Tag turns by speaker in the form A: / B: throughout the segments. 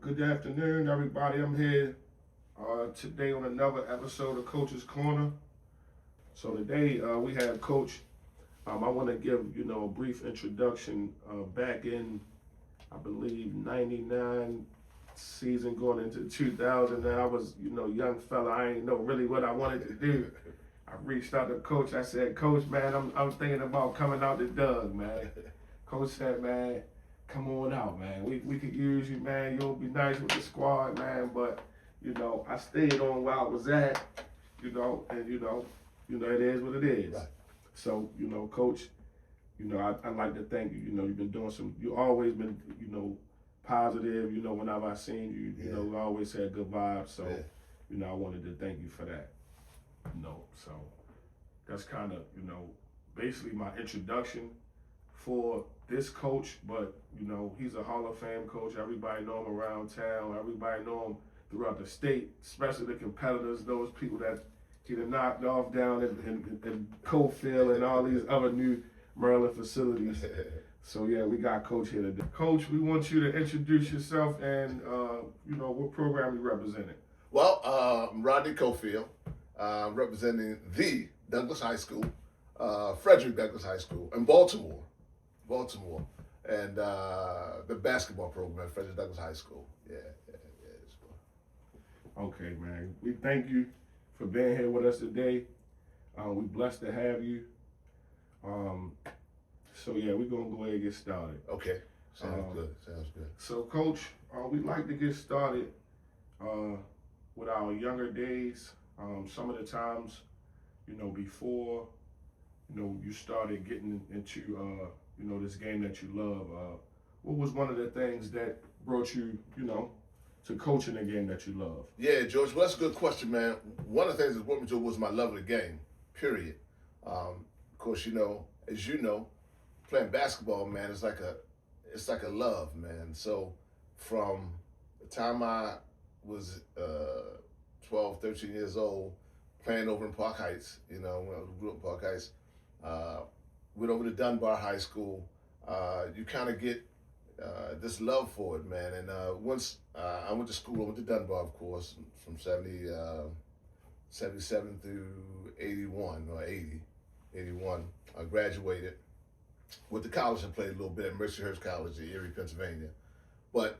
A: Good afternoon, everybody. I'm here today on another episode of Coach's Corner. So today we have Coach. I want to give a brief introduction. Back in, I believe, '99 season going into 2000. And I was young fella. I ain't know really what I wanted to do. I reached out to Coach. I said, Coach, man, I'm thinking about coming out to Doug, man. Coach said, man, come on out, man. We could use you, man. You'll be nice with the squad, man. But I stayed on where I was at, and it is what it is. Right. So, Coach, I'd like to thank you. You've been doing you always been, positive. Whenever I seen you, we always had good vibes. So, I wanted to thank you for that. So that's kind of, basically my introduction for this coach. But, he's a Hall of Fame coach. Everybody know him around town. Everybody know him throughout the state, especially the competitors, those people that he done knocked off down in Coffield and all these other new Maryland facilities. So yeah, we got Coach here today. Coach, we want you to introduce yourself and what program you representing.
B: Well, I'm Rodney Coffield, representing the Douglas High School, Frederick Douglass High School in Baltimore, and the basketball program at Frederick Douglass High School. Yeah.
A: Okay, man. We thank you for being here with us today. We're blessed to have you. So yeah, we're gonna go ahead and get started.
B: Okay. Sounds good.
A: So, Coach, we'd like to get started with our younger days. Some of the times, before, you started getting into, this game that you love. What was one of the things that brought you, to coaching a game that you love?
B: Yeah, George. Well, that's a good question, man. One of the things that brought me to it was my love of the game. Period. Of course, as you know, playing basketball, man, it's like a love, man. So from the time I was 12, 13 years old, playing over in Park Heights, when I grew up in Park Heights, went over to Dunbar High School. You kind of get this love for it, man. And once I went to school, I went to Dunbar, of course, from 77 through 81 or 81. I graduated. Went to college and played a little bit at Mercyhurst College in Erie, Pennsylvania. But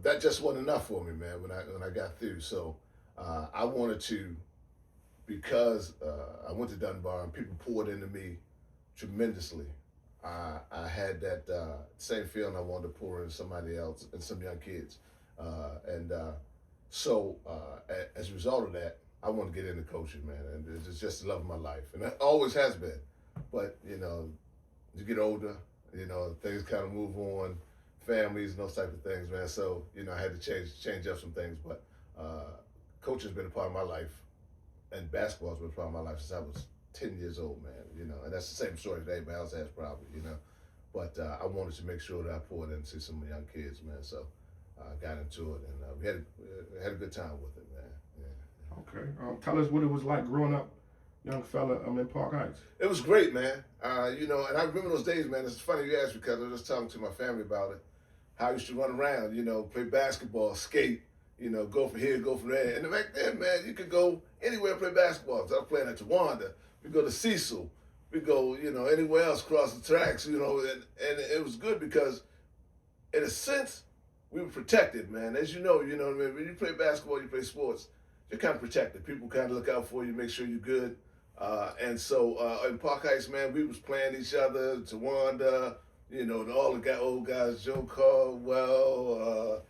B: that just wasn't enough for me, man, when I got through. So I wanted to, because I went to Dunbar and people poured into me tremendously. I had that same feeling I wanted to pour into somebody else and some young kids. So as a result of that, I want to get into coaching, man. And it's just the love of my life. And it always has been. But, you get older, things kind of move on, families and those type of things, man. So, I had to change up some things. But coaching has been a part of my life. And basketball has been a part of my life since I was 10 years old, man, and that's the same story that everybody else has probably, but I wanted to make sure that I poured into some young kids, man, so I got into it, and we had a good time with it, man. Yeah.
A: Okay, tell us what it was like growing up, young fella, in Park Heights.
B: It was great, man, and I remember those days, man. It's funny you asked because I was just talking to my family about it, how I used to run around, play basketball, skate, go from here, go from there, and back then, man, you could go anywhere and play basketball. So I was playing at Tawanda. We go to Cecil. We go, anywhere else across the tracks, and it was good because, in a sense, we were protected, man. As you know what I mean? When you play basketball, you play sports, you're kind of protected. People kind of look out for you, make sure you're good. And so in Park Heights, man, we was playing each other, Tawanda, all the old guys, Joe Caldwell,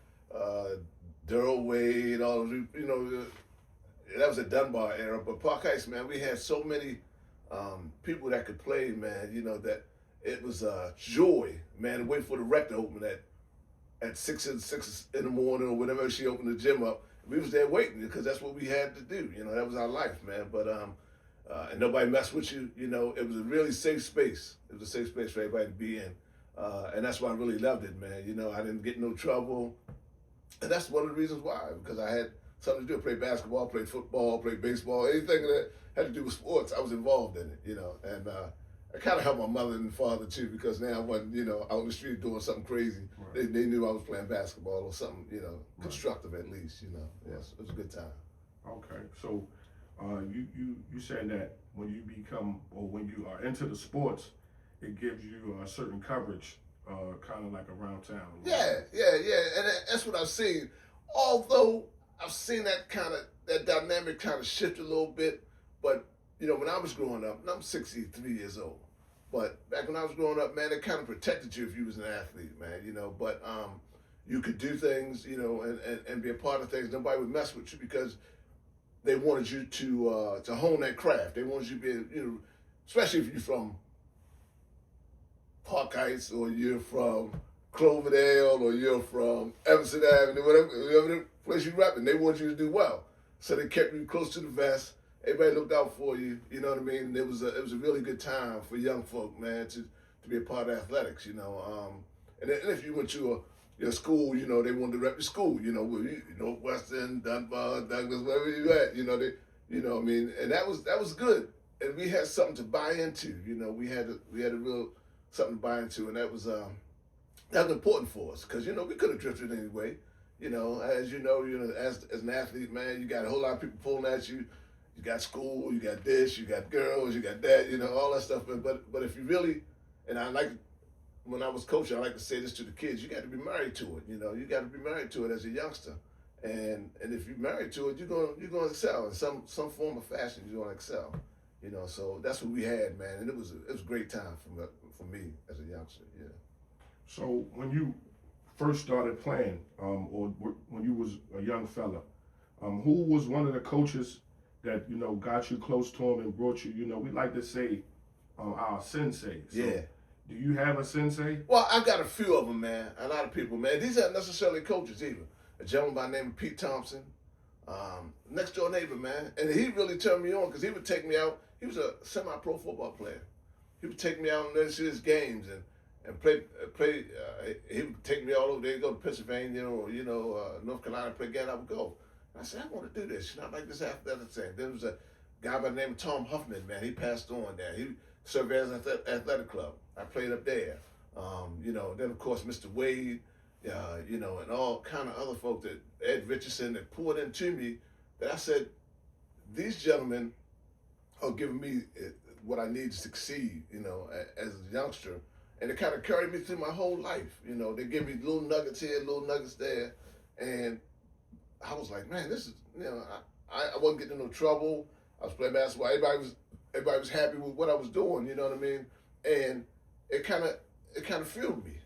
B: Daryl Wade, all of that was a Dunbar era, but Park Heights, man, we had so many people that could play, man, that it was a joy, man, to wait for the rec to open at 6 in the morning or whenever she opened the gym up. We was there waiting because that's what we had to do, that was our life, man. But and nobody messed with you, it was a really safe space. It was a safe space for everybody to be in, and that's why I really loved it, man. I didn't get in no trouble, and that's one of the reasons why, because I had something to do. Play basketball, play football, play baseball, anything that had to do with sports, I was involved in it, and I kind of helped my mother and father too, because now I wasn't, out on the street doing something crazy.
A: Right.
B: They knew I was playing basketball or something,
A: Right.
B: constructive at least. Yes, it was a good time.
A: Okay, so you said that when you become or when you are into the sports, it gives you a certain coverage, kind of like around town. Right?
B: Yeah, and that's what I've seen. Although I've seen that dynamic kind of shift a little bit, but when I was growing up, and I'm 63 years old, but back when I was growing up, man, it kind of protected you if you was an athlete, man. But you could do things, and be a part of things. Nobody would mess with you because they wanted you to hone that craft. They wanted you to be, especially if you're from Park Heights or you're from Cloverdale or you're from Emerson Avenue, whatever place you're rapping, they want you to do well. So they kept you close to the vest. Everybody looked out for you. You know what I mean? It was a really good time for young folk, man, to be a part of athletics. And if you went to your school, they wanted to rep your school. Western, Dunbar, Douglas, wherever you at. And that was good. And we had something to buy into. We had a real something to buy into, and that was important for us because we could have drifted anyway. As as an athlete, man, you got a whole lot of people pulling at you. You got school, you got this, you got girls, you got that, all that stuff. But if you really, and when I was coaching, I like to say this to the kids: you got to be married to it. You got to be married to it as a youngster, and if you're married to it, you're gonna excel in some form of fashion. You're gonna excel. So that's what we had, man, and it was a great time for me as a youngster. Yeah.
A: So when you first started playing, or when you was a young fella, who was one of the coaches that got you close to him and brought you? We like to say our sensei. So
B: Yeah.
A: Do you have a sensei?
B: Well, I've got a few of them, man. A lot of people, man. These aren't necessarily coaches either. A gentleman by the name of Pete Thompson, next door neighbor, man, and he really turned me on because he would take me out. He was a semi-pro football player. He would take me out and see his games and play. He would take me all over there, go to Pennsylvania or North Carolina, play game. I would go. I said, I want to do this. I like this athletic thing. There was a guy by the name of Tom Huffman, man. He passed on there. He served as an athletic club. I played up there. Then of course Mr. Wade, and all kind of other folk that Ed Richardson that poured into me that I said, these gentlemen are giving me what I need to succeed, as a youngster. And it kind of carried me through my whole life. They give me little nuggets here, little nuggets there. And I was like, man, this is, I wasn't getting in no trouble. I was playing basketball. Everybody was happy with what I was doing, you know what I mean? And it kind of fueled me,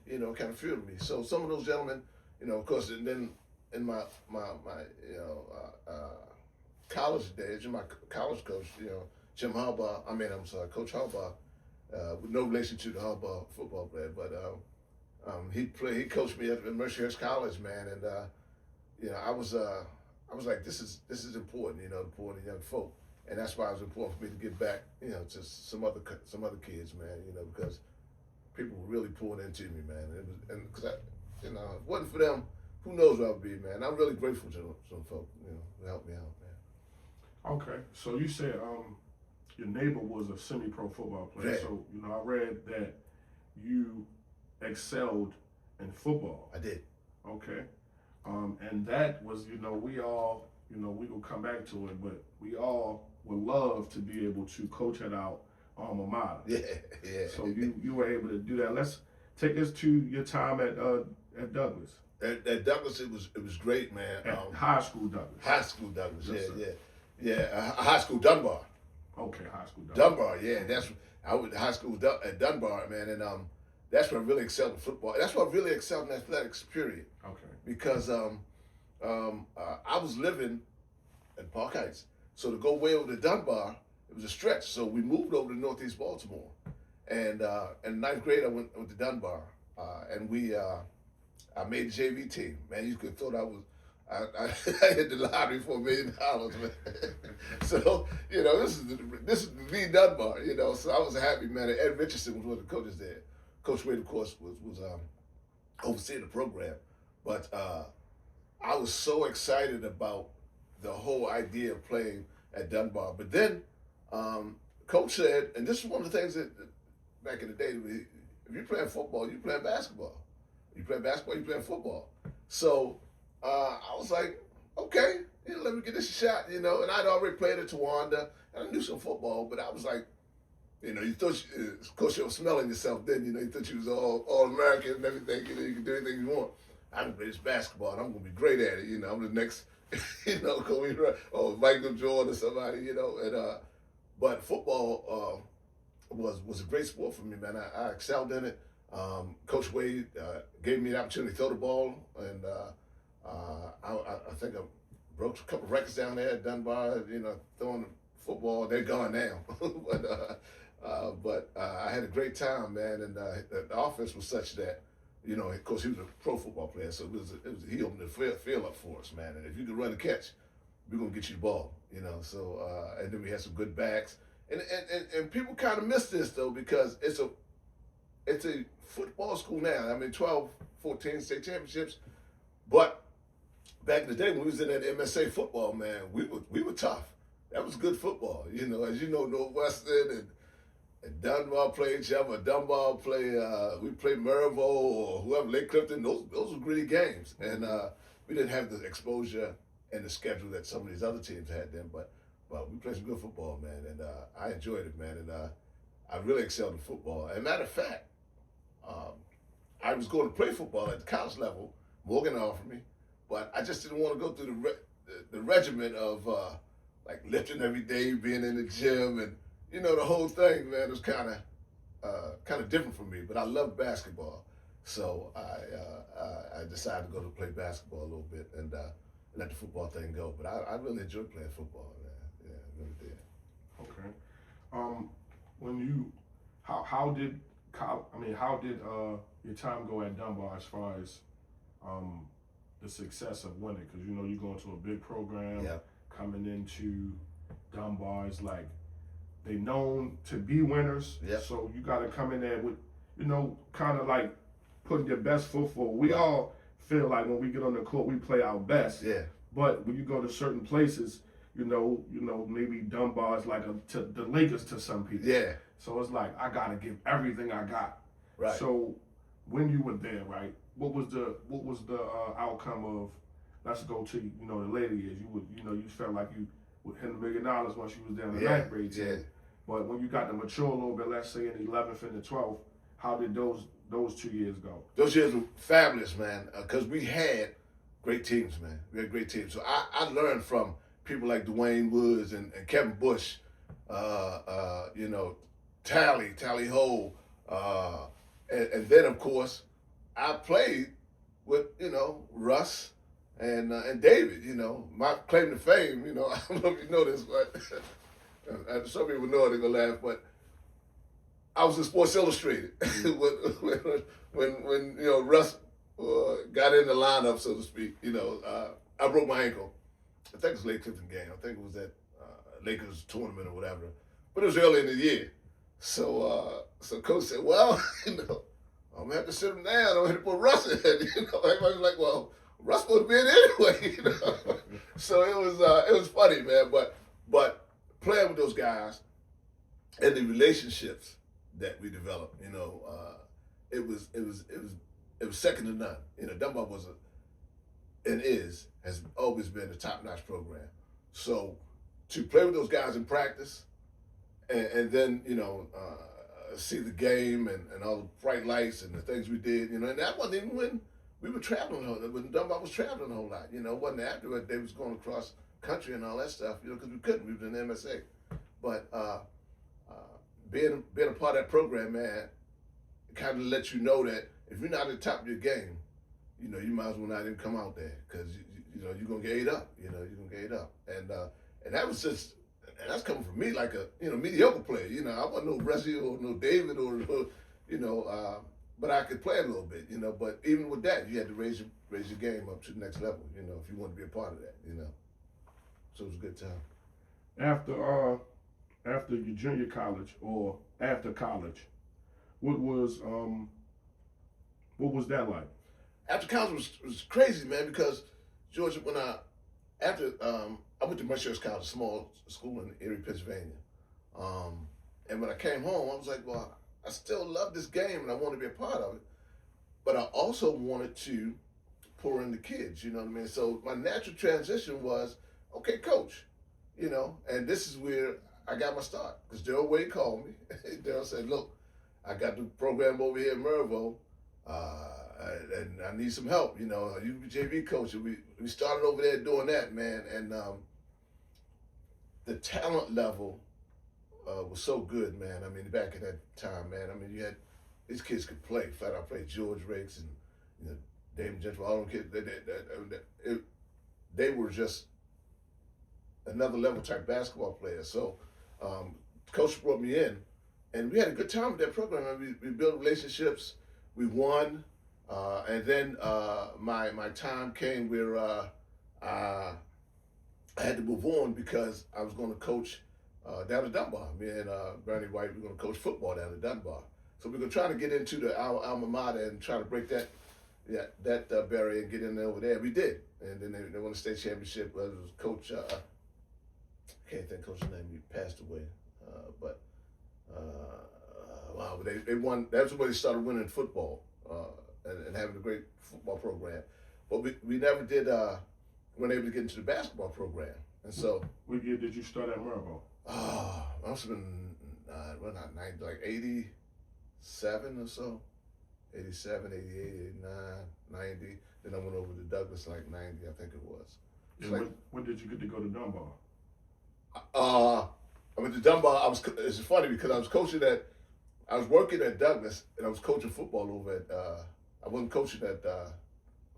B: So some of those gentlemen, of course, and then in my college days, my college coach, Jim Harbaugh, Coach Harbaugh, with no relation to the Harbaugh football player, but he coached me at Mercyhurst College, man, and I was like, this is important, important to young folk, and that's why it was important for me to get back, to some other kids, man, because people were really pouring into me, man, because if it wasn't for them, who knows where I'd be, man. I'm really grateful to some folk, who helped me out, man.
A: Okay, so you said your neighbor was a semi-pro football player.
B: Yeah.
A: So I read that you excelled in football.
B: I did.
A: Okay. And that was, we all, we will come back to it, but we all would love to be able to coach at our alma mater.
B: Yeah.
A: So you were able to do that. Let's take us to your time at Douglas.
B: At Douglas, it was great, man.
A: At high school Douglas.
B: High school Douglas,
A: Yes,
B: yeah. High school Dunbar.
A: Okay, high school Douglas.
B: Dunbar, yeah. I went to high school at Dunbar, man, and that's where I really excelled in football. That's where I really excelled in athletics, period.
A: Okay.
B: Because I was living in Park Heights, so to go way over to Dunbar, it was a stretch. So we moved over to Northeast Baltimore, and in ninth grade I went to Dunbar, and I made the JV team. Man, you could thought I hit the lottery for $1 million, man. So this is the Dunbar, So I was happy, man. And Ed Richardson was one of the coaches there. Coach Wade, of course, was overseeing the program, but I was so excited about the whole idea of playing at Dunbar. But then Coach said, and this is one of the things that back in the day, if you playing football, you playing basketball. You play basketball, you play football. So I was like, okay, let me get this a shot, And I'd already played at Tawanda, and I knew some football, but I was like, you thought, of course, you were smelling yourself then. You thought you was all American and everything. You can do anything you want. I can play this basketball, and I'm gonna be great at it. I'm the next, Kobe or Michael Jordan or somebody. But football was a great sport for me, man. I excelled in it. Coach Wade gave me the opportunity to throw the ball, and I think I broke a couple records down there at Dunbar. Throwing the football. They're gone now, but I had a great time, man. And the offense was such that, of course, he was a pro football player, so he opened the field up for us, man. And if you could run a catch, we're gonna get you the ball, So and then we had some good backs, and people kind of miss this though, because it's a football school now. I mean, 12, 14 state championships, but back in the day when we was in that MSA football, man, we were tough. That was good football, As you know, Northwestern and Dunbar play each other. Dunbar we played Maryville or whoever, Lake Clifton. Those were gritty games, and we didn't have the exposure and the schedule that some of these other teams had then. But we played some good football, man, and I enjoyed it, man, and I really excelled in football. As a matter of fact, I was going to play football at the college level. Morgan offered me, but I just didn't want to go through the regimen of like lifting every day, being in the gym, and the whole thing, man, was kind of different for me. But I love basketball, so I decided to go to play basketball a little bit and let the football thing go. But I really enjoyed playing football, man. Yeah, I really did.
A: Okay. How did your time go at Dunbar as far as the success of winning? Because you're going to a big program.
B: Yeah.
A: Coming into Dunbar is like they known to be winners.
B: Yep.
A: So you got to come in there with, kind of like putting your best foot forward. We all feel like when we get on the court, we play our best.
B: Yeah.
A: But when you go to certain places, maybe Dunbar is like the Lakers to some people.
B: Yeah.
A: So it's like I got to give everything I got.
B: Right.
A: So when you were there, right, what was the outcome of? Let's go to the later years. You felt like you would hit $1 million once you was down the ninth grade team.
B: Yeah.
A: But when you got to mature a little bit, let's say in the 11th and the 12th, how did those 2 years go?
B: Those years were fabulous, man, because we had great teams, man. We had great teams. So I learned from people like Dwayne Woods and Kevin Bush, Tally Ho, and then of course I played with Russ and David. My claim to fame. I don't know if you know this, but some people know it, they're gonna laugh, but I was in Sports Illustrated when Russ got in the lineup, so to speak. I broke my ankle. I think it was a Lake Clifton game. I think it was that Lakers tournament or whatever. But it was early in the year. So Coach said, well, I'm going to have to sit him down. I'm going to have to put Russ in. Everybody was like, well, Russ supposed to be in anyway. So it was funny, man. But playing with those guys and the relationships that we developed, it was second to none. Dunbar was has always been a top-notch program. So to play with those guys in practice and then, see the game and all the bright lights and the things we did, and that wasn't even when we were traveling, when Dunbar was traveling a whole lot, it wasn't after they was going across country and all that stuff, because we couldn't, we was in the MSA. But being a part of that program, man, kind of lets you know that if you're not at the top of your game, you might as well not even come out there, because you're gonna get ate up. You're gonna get ate up, and that was just, and that's coming from me like a mediocre player. I wasn't no Rusty or no David or but I could play a little bit. But even with that, you had to raise your game up to the next level. If you want to be a part of that. So it was a good time.
A: After your junior college or after college, what was that like?
B: After college was crazy, man, because Georgia, when I went to Mercer's College, a small school in Erie, Pennsylvania, and when I came home, I was like, well, I still love this game and I want to be a part of it. But I also wanted to pour in the kids, you know what I mean? So my natural transition was, okay, coach, you know, and this is where I got my start. Because Daryl Wade called me. Daryl said, look, I got the program over here in Mervo, and I need some help, you know. You be JV coach. We started over there doing that, man. And the talent level was so good, man. I mean, back at that time, man, I mean, you had, these kids could play. Flat out play. George Rakes and, you know, Damon Gentry, all them kids, they were just another level type basketball players. So, coach brought me in, and we had a good time with that program. I mean, we built relationships, we won, and then my time came where I had to move on because I was going to coach down at Dunbar. Me and Bernie White, we were going to coach football down at Dunbar. So we were trying to get into our alma mater and try to break that barrier and get in there over there. We did, and then they won the state championship. It was Coach, I can't think of Coach's name. He passed away, wow, they won. That's when they started winning football and having a great football program. But we never did weren't able to get into the basketball program, and so.
A: What year did you start at Mervo?
B: I must have been not 90, like 87 or so. 87, 88, 89, 90. Then I went over to Douglas like 90, I think it was.
A: And when did you get to go to Dunbar?
B: I went to Dunbar. It's funny because I was working at Douglas and I was coaching football over at, I wasn't coaching at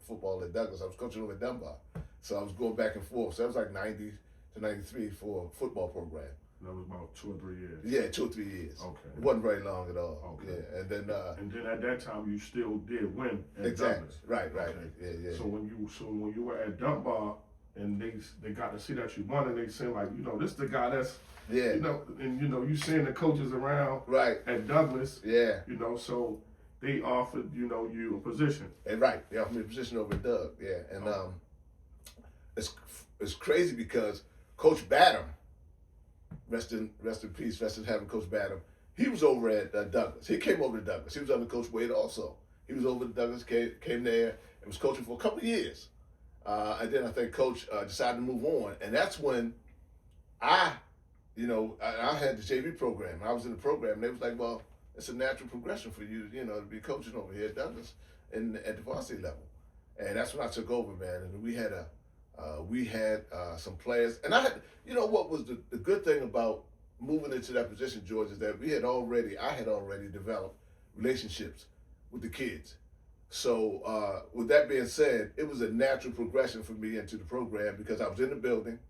B: football at Douglas. I was coaching over at Dunbar. So I was going back and forth. So that was like 90 to 93 for a football program.
A: That was about 2 or 3 years.
B: Yeah, 2 or 3 years.
A: Okay.
B: It wasn't very long at all.
A: Okay.
B: Yeah, and then
A: at that time you still did win at
B: exactly.
A: Douglas.
B: Right.
A: Okay.
B: Yeah.
A: So when you were at Dunbar and they got to see that you won and they said like, you know, this the guy that's
B: yeah.
A: You know, and you know, you seeing the coaches around
B: right
A: at Douglas.
B: Yeah.
A: You know, so they offered, you know, you a position.
B: And right. They offered me a position over at Doug. Yeah. And it's crazy because Coach Badham, rest in peace, rest in heaven, Coach Badham, he was over at Douglas. He came over to Douglas. He was under Coach Wade also. He was over to Douglas, came there, and was coaching for a couple of years. And then I think Coach decided to move on. And that's when I had the JV program. I was in the program, and they was like, well, it's a natural progression for you, you know, to be coaching over here at Douglas and at the varsity level. And that's when I took over, man. And we had some players. And I had, you know, what was the good thing about moving into that position, George, is that I had already developed relationships with the kids. So with that being said, it was a natural progression for me into the program because I was in the building.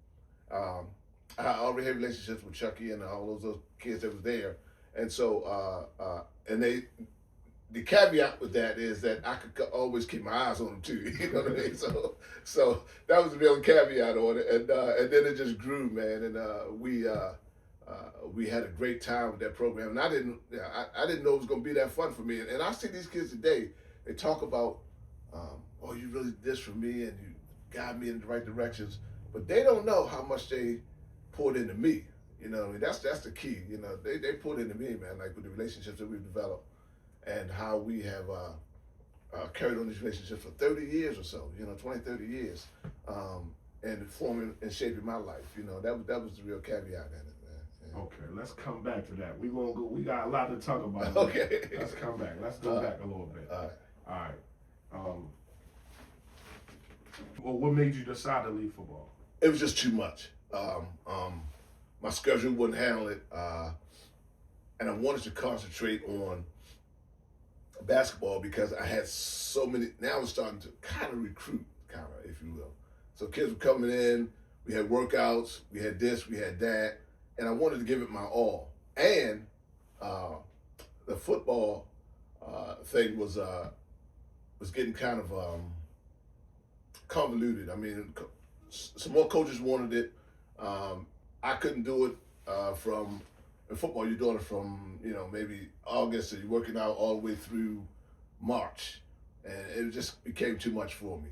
B: I already had relationships with Chucky and all those kids that was there. And so, the caveat with that is that I could always keep my eyes on them too. You know what I mean? So that was the real caveat on it. And then it just grew, man. And we had a great time with that program. And I didn't know it was going to be that fun for me. And I see these kids today. They talk about, oh, you really did this for me, and you guide me in the right directions. But they don't know how much they poured into me. You know, I mean, that's the key. You know, they poured into me, man. Like with the relationships that we've developed, and how we have carried on these relationships for 30 years or so. You know, 20, 30 years, and forming and shaping my life. You know, that was the real caveat in it, man. Yeah.
A: Okay, let's come back to that. We got a lot to talk about.
B: Okay.
A: Let's come back. Let's go back a little bit. All right. Well, what made you decide to leave football?
B: It was just too much. My schedule wouldn't handle it, and I wanted to concentrate on basketball because I had so many. Now I was starting to kind of recruit, if you will. So kids were coming in. We had workouts. We had this. We had that, and I wanted to give it my all. And the football thing was getting kind of convoluted. I mean, some more coaches wanted it. I couldn't do it in football, you're doing it from, you know, maybe August, and you're working out all the way through March. And it just became too much for me.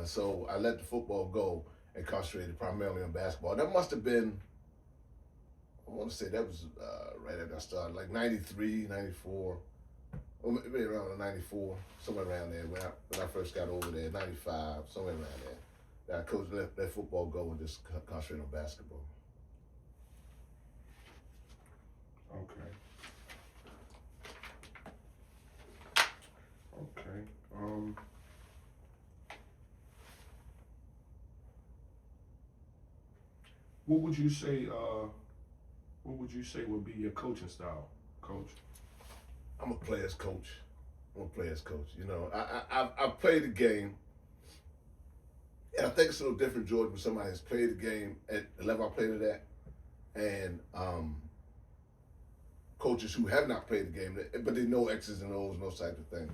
B: So I let the football go and concentrated primarily on basketball. That must have been, want to say that was right after I started, like 93, 94, or maybe around 94, somewhere around there when I first got over there, 95, somewhere around there. That I coached, let football go and just concentrate on basketball.
A: Okay. What would you say? What would you say would be your coaching style, Coach?
B: I'm a player's coach. You know, I played the game, and I think it's a little different, George, when somebody has played the game at the level I played it at, and coaches who have not played the game, but they know X's and O's and those types of things.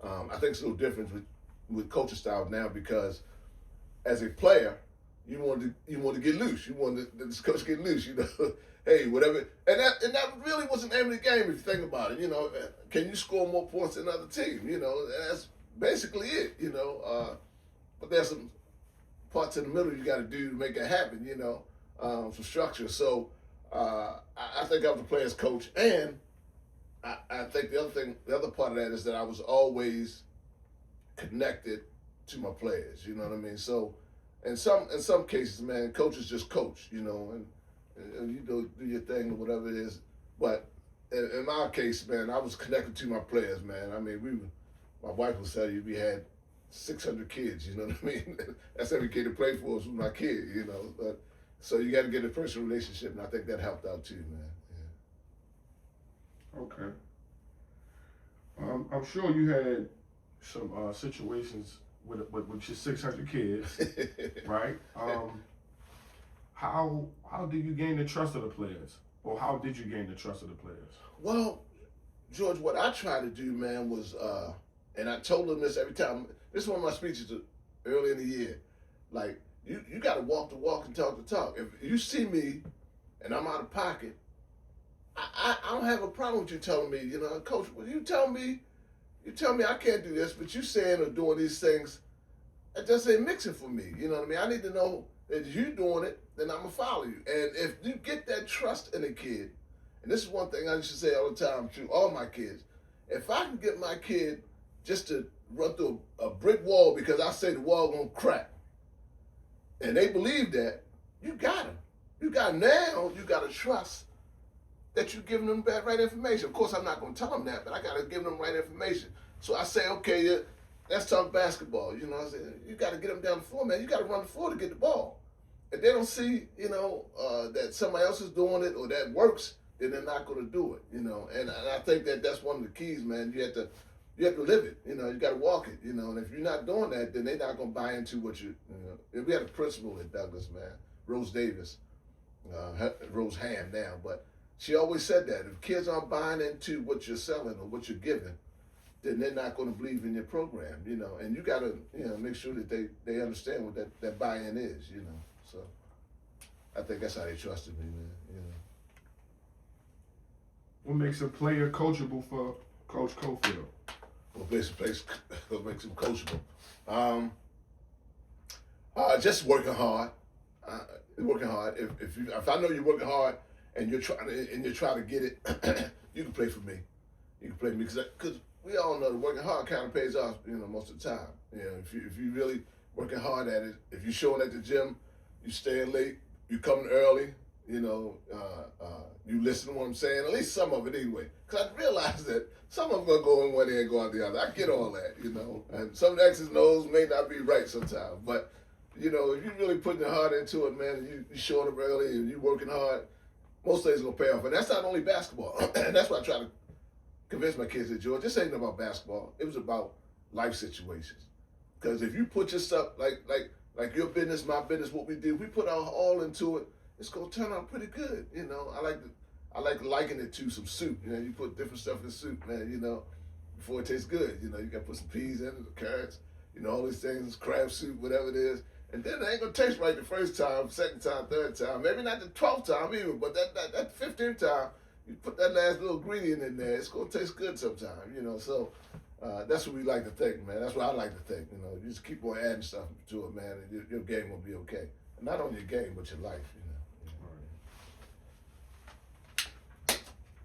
B: I think it's a little different with coaching styles now because as a player, you want to get loose. You want this coach to get loose. You know, hey, whatever. And that really was the name of the game if you think about it. You know, can you score more points than another team? You know, that's basically it. You know, but there's some parts in the middle you got to do to make that happen. You know, some structure. So I think I was a player's coach, and I think the other part of that is that I was always connected to my players. You know what I mean? So. In some cases, man, coaches just coach, you know, and you do your thing or whatever it is. But in my case, man, I was connected to my players, man. I mean, my wife will tell you we had 600 kids, you know what I mean? That's every kid that played for us was my kid, you know. But so you got to get a personal relationship, and I think that helped out too, man.
A: Yeah. Okay. I'm sure you had some situations with your 600 kids, right? How do you gain the trust of the players, or how did you gain the trust of the players?
B: Well, George, what I tried to do, man, was, and I told them this every time. This is one of my speeches early in the year. Like, you got to walk the walk and talk the talk. If you see me and I'm out of pocket, I don't have a problem with you telling me, you know, Coach, will you tell me I can't do this, but you saying or doing these things, it just ain't mixing for me. You know what I mean? I need to know that if you doing it, then I'm going to follow you. And if you get that trust in a kid, and this is one thing I used to say all the time to all my kids, if I can get my kid just to run through a brick wall because I say the wall going to crack, and they believe that, you got them. You got to trust that you're giving them that right information. Of course, I'm not going to tell them that, but I got to give them the right information. So I say, okay, let's talk basketball. You know, I say, you got to get them down the floor, man. You got to run the floor to get the ball. If they don't see, you know, that somebody else is doing it or that works, then they're not going to do it, you know. And I think that's one of the keys, man. You have to live it, you know. You got to walk it, you know. And if you're not doing that, then they're not going to buy into what you know. We had a principal at Douglas, man, Rose Davis, Rose Ham now, but she always said that if kids aren't buying into what you're selling or what you're giving, then they're not going to believe in your program, you know. And you got to, you know, make sure that they understand what that buy-in is, you know. So I think that's how they trusted me, man. You know.
A: What makes a player coachable for Coach Coffield?
B: What makes him coachable? Just working hard. Working hard. If I know you're working hard, and you're trying to get it, you can play for me. You can play for me because we all know that working hard kind of pays off, you know, most of the time. You know, if you really working hard at it, if you're showing at the gym, you staying late, you coming early, you know, you listen to what I'm saying, at least some of it anyway. Because I realize that some of them gonna go in one ear and go out the other. I get all that, you know, and some of the X's and O's may not be right sometimes, but you know, if you're really putting your heart into it, man, and you showing up early and you working hard, most days gonna pay off. And that's not only basketball. And that's why I try to convince my kids that, George, this ain't about basketball. It was about life situations. Because if you put yourself like your business, my business, what we do, we put our all into it, it's gonna turn out pretty good. You know, I like liking it to some soup. You know, you put different stuff in soup, man, you know, before it tastes good. You know, you gotta put some peas in it, the carrots, you know, all these things, crab soup, whatever it is. And then it ain't gonna taste right the first time, second time, third time, maybe not the 12th time even, but that 15th time, you put that last little ingredient in there, it's gonna taste good sometime, you know. So that's what we like to think, man. That's what I like to think, you know. You just keep on adding stuff to it, man, and your game will be okay. And not only your game, but your life, you know.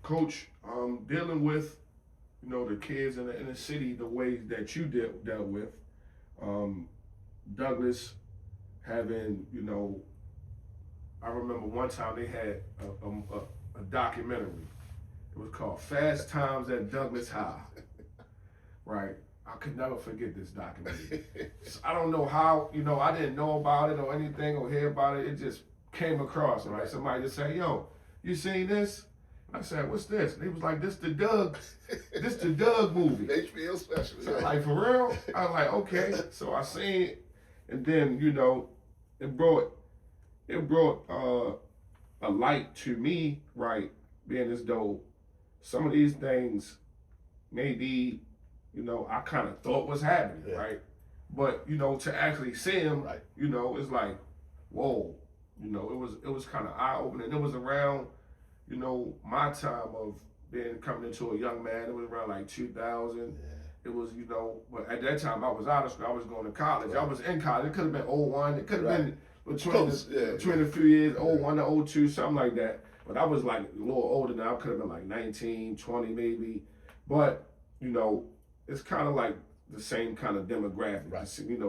A: Coach, dealing with, the kids in the inner city the ways that you dealt with, Douglas having, I remember one time they had a documentary. It was called Fast Times at Douglas High, right? I could never forget this documentary. I don't know how, I didn't know about it or anything or hear about it. It just came across, right? Somebody just said, yo, you seen this? I said, what's this? And he was like, this the Doug movie.
B: HBO special.
A: So like, for real? I was like, okay. So I seen it, and then, it brought a light to me, right? Being as though some of these things maybe, I kind of thought was happening, right? But, to actually see them,
B: right.
A: It's like, whoa, it was kind of eye-opening. It was around, my time of coming into a young man. It was around like 2000. Yeah. It was, but at that time I was out of school. I was going to college. Right. I was in college. It could have been 01. It could have been between a few years, 01 to 02, something like that. But I was like a little older now. I could have been like 19, 20 maybe. But, it's kind of like the same kind of demographic. Right.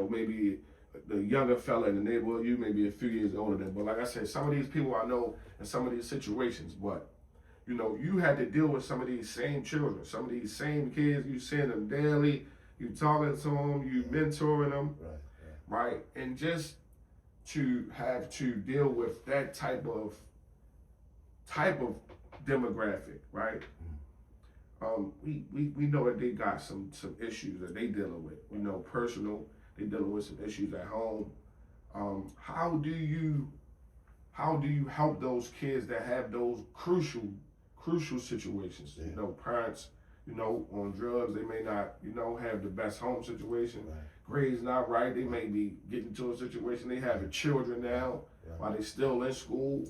A: Maybe the younger fella in the neighborhood, you may be a few years older than. But like I said, some of these people I know in some of these situations, but, you had to deal with some of these same children, some of these same kids. You seeing them daily, you talking to them, you mentoring them, right? And just to have to deal with that type of demographic, right? We know that they got some issues that they dealing with, personal. They dealing with some issues at home. How do you help those kids that have those crucial situations? Right. Parents, on drugs, they may not, have the best home situation. Right. Grades not right. They may be getting into a situation. They having children now while they still in school.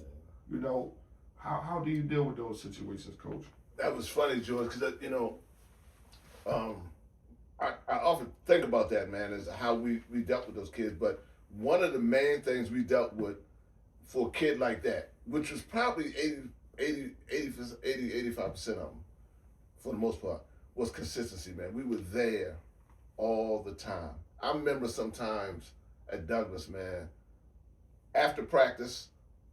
A: How do you deal with those situations, Coach?
B: That was funny, George, because I often think about that, man, is how we dealt with those kids. But one of the main things we dealt with for a kid like that, which was probably 85% of them, for the most part, was consistency, man. We were there all the time. I remember sometimes at Douglas, man, after practice,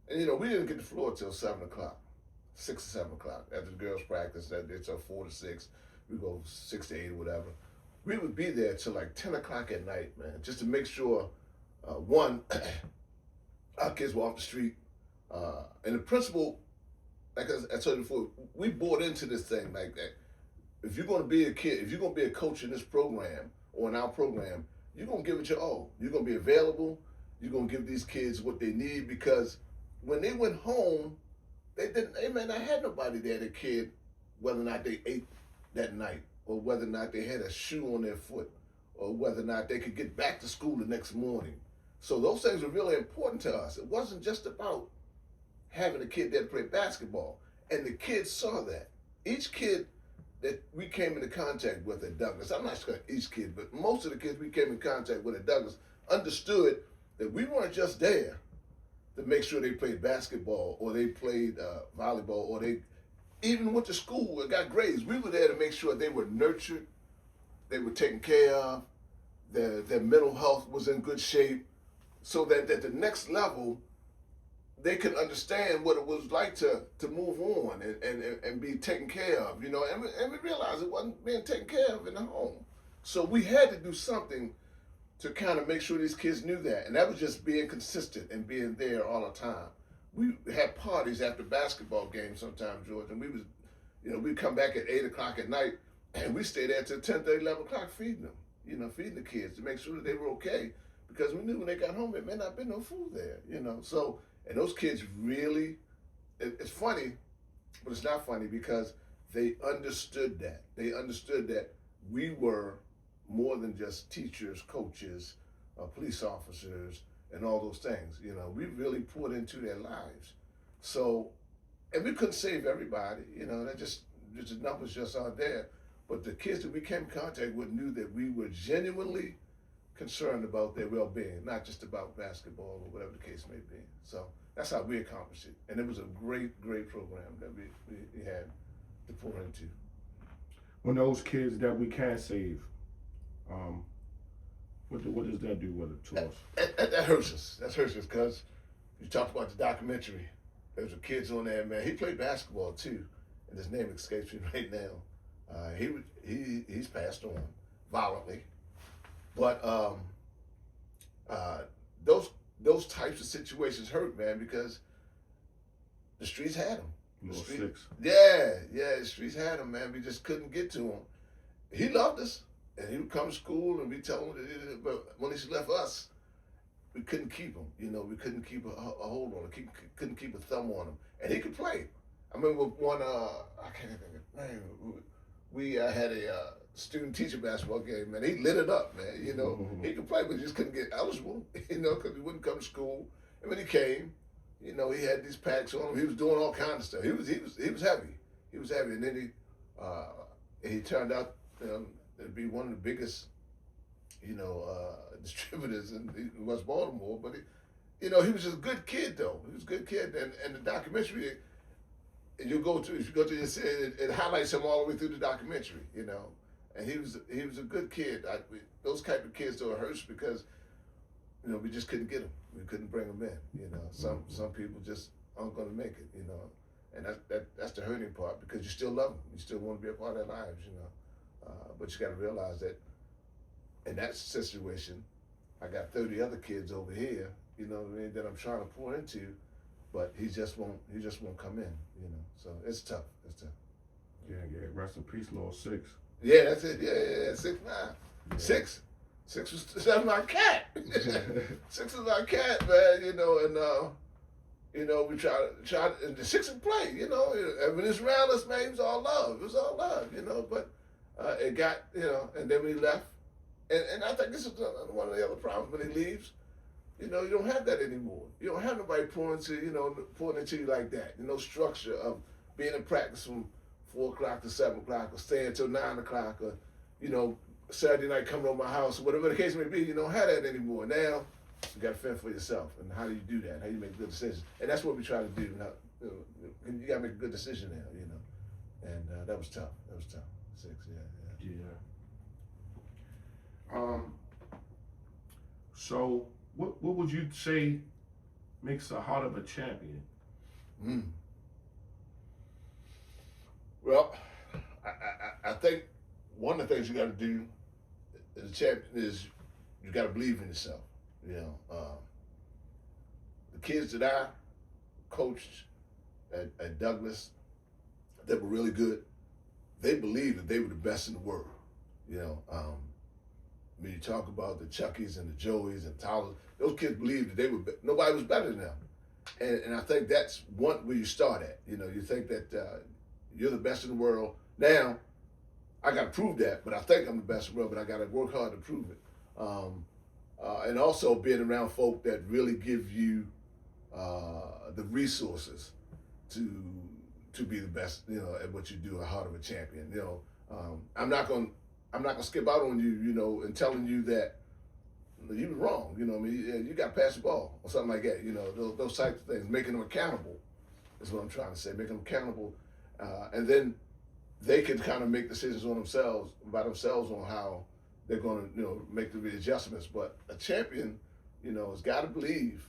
B: and we didn't get the floor till 7 o'clock. 6 or 7 o'clock after the girls' practice. It's 4 to 6. We go 6 to 8 or whatever. We would be there till like 10 o'clock at night, man, just to make sure, one, our kids were off the street. And the principal, like I told you before, we bought into this thing like that. If you're going to be a kid, if you're going to be a coach in this program or in our program, you're going to give it your all. You're going to be available. You're going to give these kids what they need, because when they went home, they may not have nobody there to kid whether or not they ate that night, or whether or not they had a shoe on their foot, or whether or not they could get back to school the next morning. So those things are really important to us. It wasn't just about having a kid there to play basketball. And the kids saw that. Each kid that we came into contact with at Douglas, I'm not sure each kid, but most of the kids we came in contact with at Douglas understood that we weren't just there to make sure they played basketball or they played volleyball or they even went to school and got grades. We were there to make sure they were nurtured, they were taken care of, their mental health was in good shape, so that at the next level, they could understand what it was like to move on and be taken care of, and we realized it wasn't being taken care of in the home. So we had to do something to kind of make sure these kids knew that. And that was just being consistent and being there all the time. We had parties after basketball games sometimes, George, and we was, we'd come back at 8 o'clock at night and we stayed there till 10:30, 11 o'clock feeding them, feeding the kids to make sure that they were okay. Because we knew when they got home, there may not be no food there, So, and those kids really, it's funny, but it's not funny because they understood that. They understood that we were more than just teachers, coaches, police officers, and all those things. We really poured into their lives. So, and we couldn't save everybody. That just the numbers just aren't there. But the kids that we came in contact with knew that we were genuinely concerned about their well-being, not just about basketball or whatever the case may be. So that's how we accomplished it. And it was a great, great program that we had to pour into.
A: When those kids that we can save, what does that do with it to us?
B: That hurts us. That hurts us because you talked about the documentary. There's a kids on there, man. He played basketball too, and his name escapes me right now. He's passed on violently, but those types of situations hurt, man, because the streets had him. Yeah, the streets had him, man. We just couldn't get to him. He loved us, and he would come to school, and we tell him, but when he left us, we couldn't keep him. You know, we couldn't keep a hold on him. Couldn't keep a thumb on him, and he could play. I remember one. I can't think of his name. We had a student-teacher basketball game, man. He lit it up, man. You know, he could play, but he just couldn't get eligible. You know, because he wouldn't come to school. And when he came, you know, he had these packs on him. He was doing all kinds of stuff. He was heavy. He was heavy, and then he turned out to be one of the biggest, distributors in West Baltimore. But he was just a good kid, though. He was a good kid, and the documentary. If you go to it highlights him all the way through the documentary, you know, and he was a good kid. Those type of kids though hurts because, you know, we just couldn't get them. We couldn't bring them in. You know, some people just aren't going to make it. You know, and that's the hurting part because you still love them. You still want to be a part of their lives. You know, but you got to realize that in that situation, I got 30 other kids over here. You know what I mean? That I'm trying to pour into. But he just won't come in, you know. So it's tough.
A: Yeah. Rest in peace, Lord Six.
B: Yeah, that's it. Yeah. 6'9". Yeah. Six was my cat. 6 was my cat, man. You know, and we try and the 6 would play. You know, and when it's around us, man, it was all love. It was all love, you know. But it got, you know, and then when he left, and I think this is one of the other problems when he leaves. You know, you don't have that anymore. You don't have nobody pouring into you like that. You know, structure of being in practice from 4 o'clock to 7 o'clock or staying until 9 o'clock or, you know, Saturday night coming over my house or whatever the case may be. You don't have that anymore. Now, you got to fend for yourself. And how do you do that? How do you make good decisions? And that's what we try to do. Now, you got to make a good decision now, you know. And that was tough. 6,
A: yeah. So, what would you say makes a heart of a champion?
B: Well, I think one of the things you got to do as a champion is you got to believe in yourself. You know, the kids that I coached at Douglas that were really good, they believed that they were the best in the world. You know, when you talk about the Chuckies and the Joeys and Tyler's, those kids believed that nobody was better than them. And I think that's where you start at. You know, you think that you're the best in the world. Now, I got to prove that, but I think I'm the best in the world, but I got to work hard to prove it. And also being around folk that really give you the resources to be the best, you know, at what you do, a heart of a champion. You know, I'm not gonna skip out on you, you know, and telling you that you were wrong. You know what I mean? You got to pass the ball or something like that. You know, those types of things. Making them accountable is what I'm trying to say. Making them accountable. And then they can kind of make decisions by themselves on how they're going to, you know, make the readjustments. But a champion, you know, has got to believe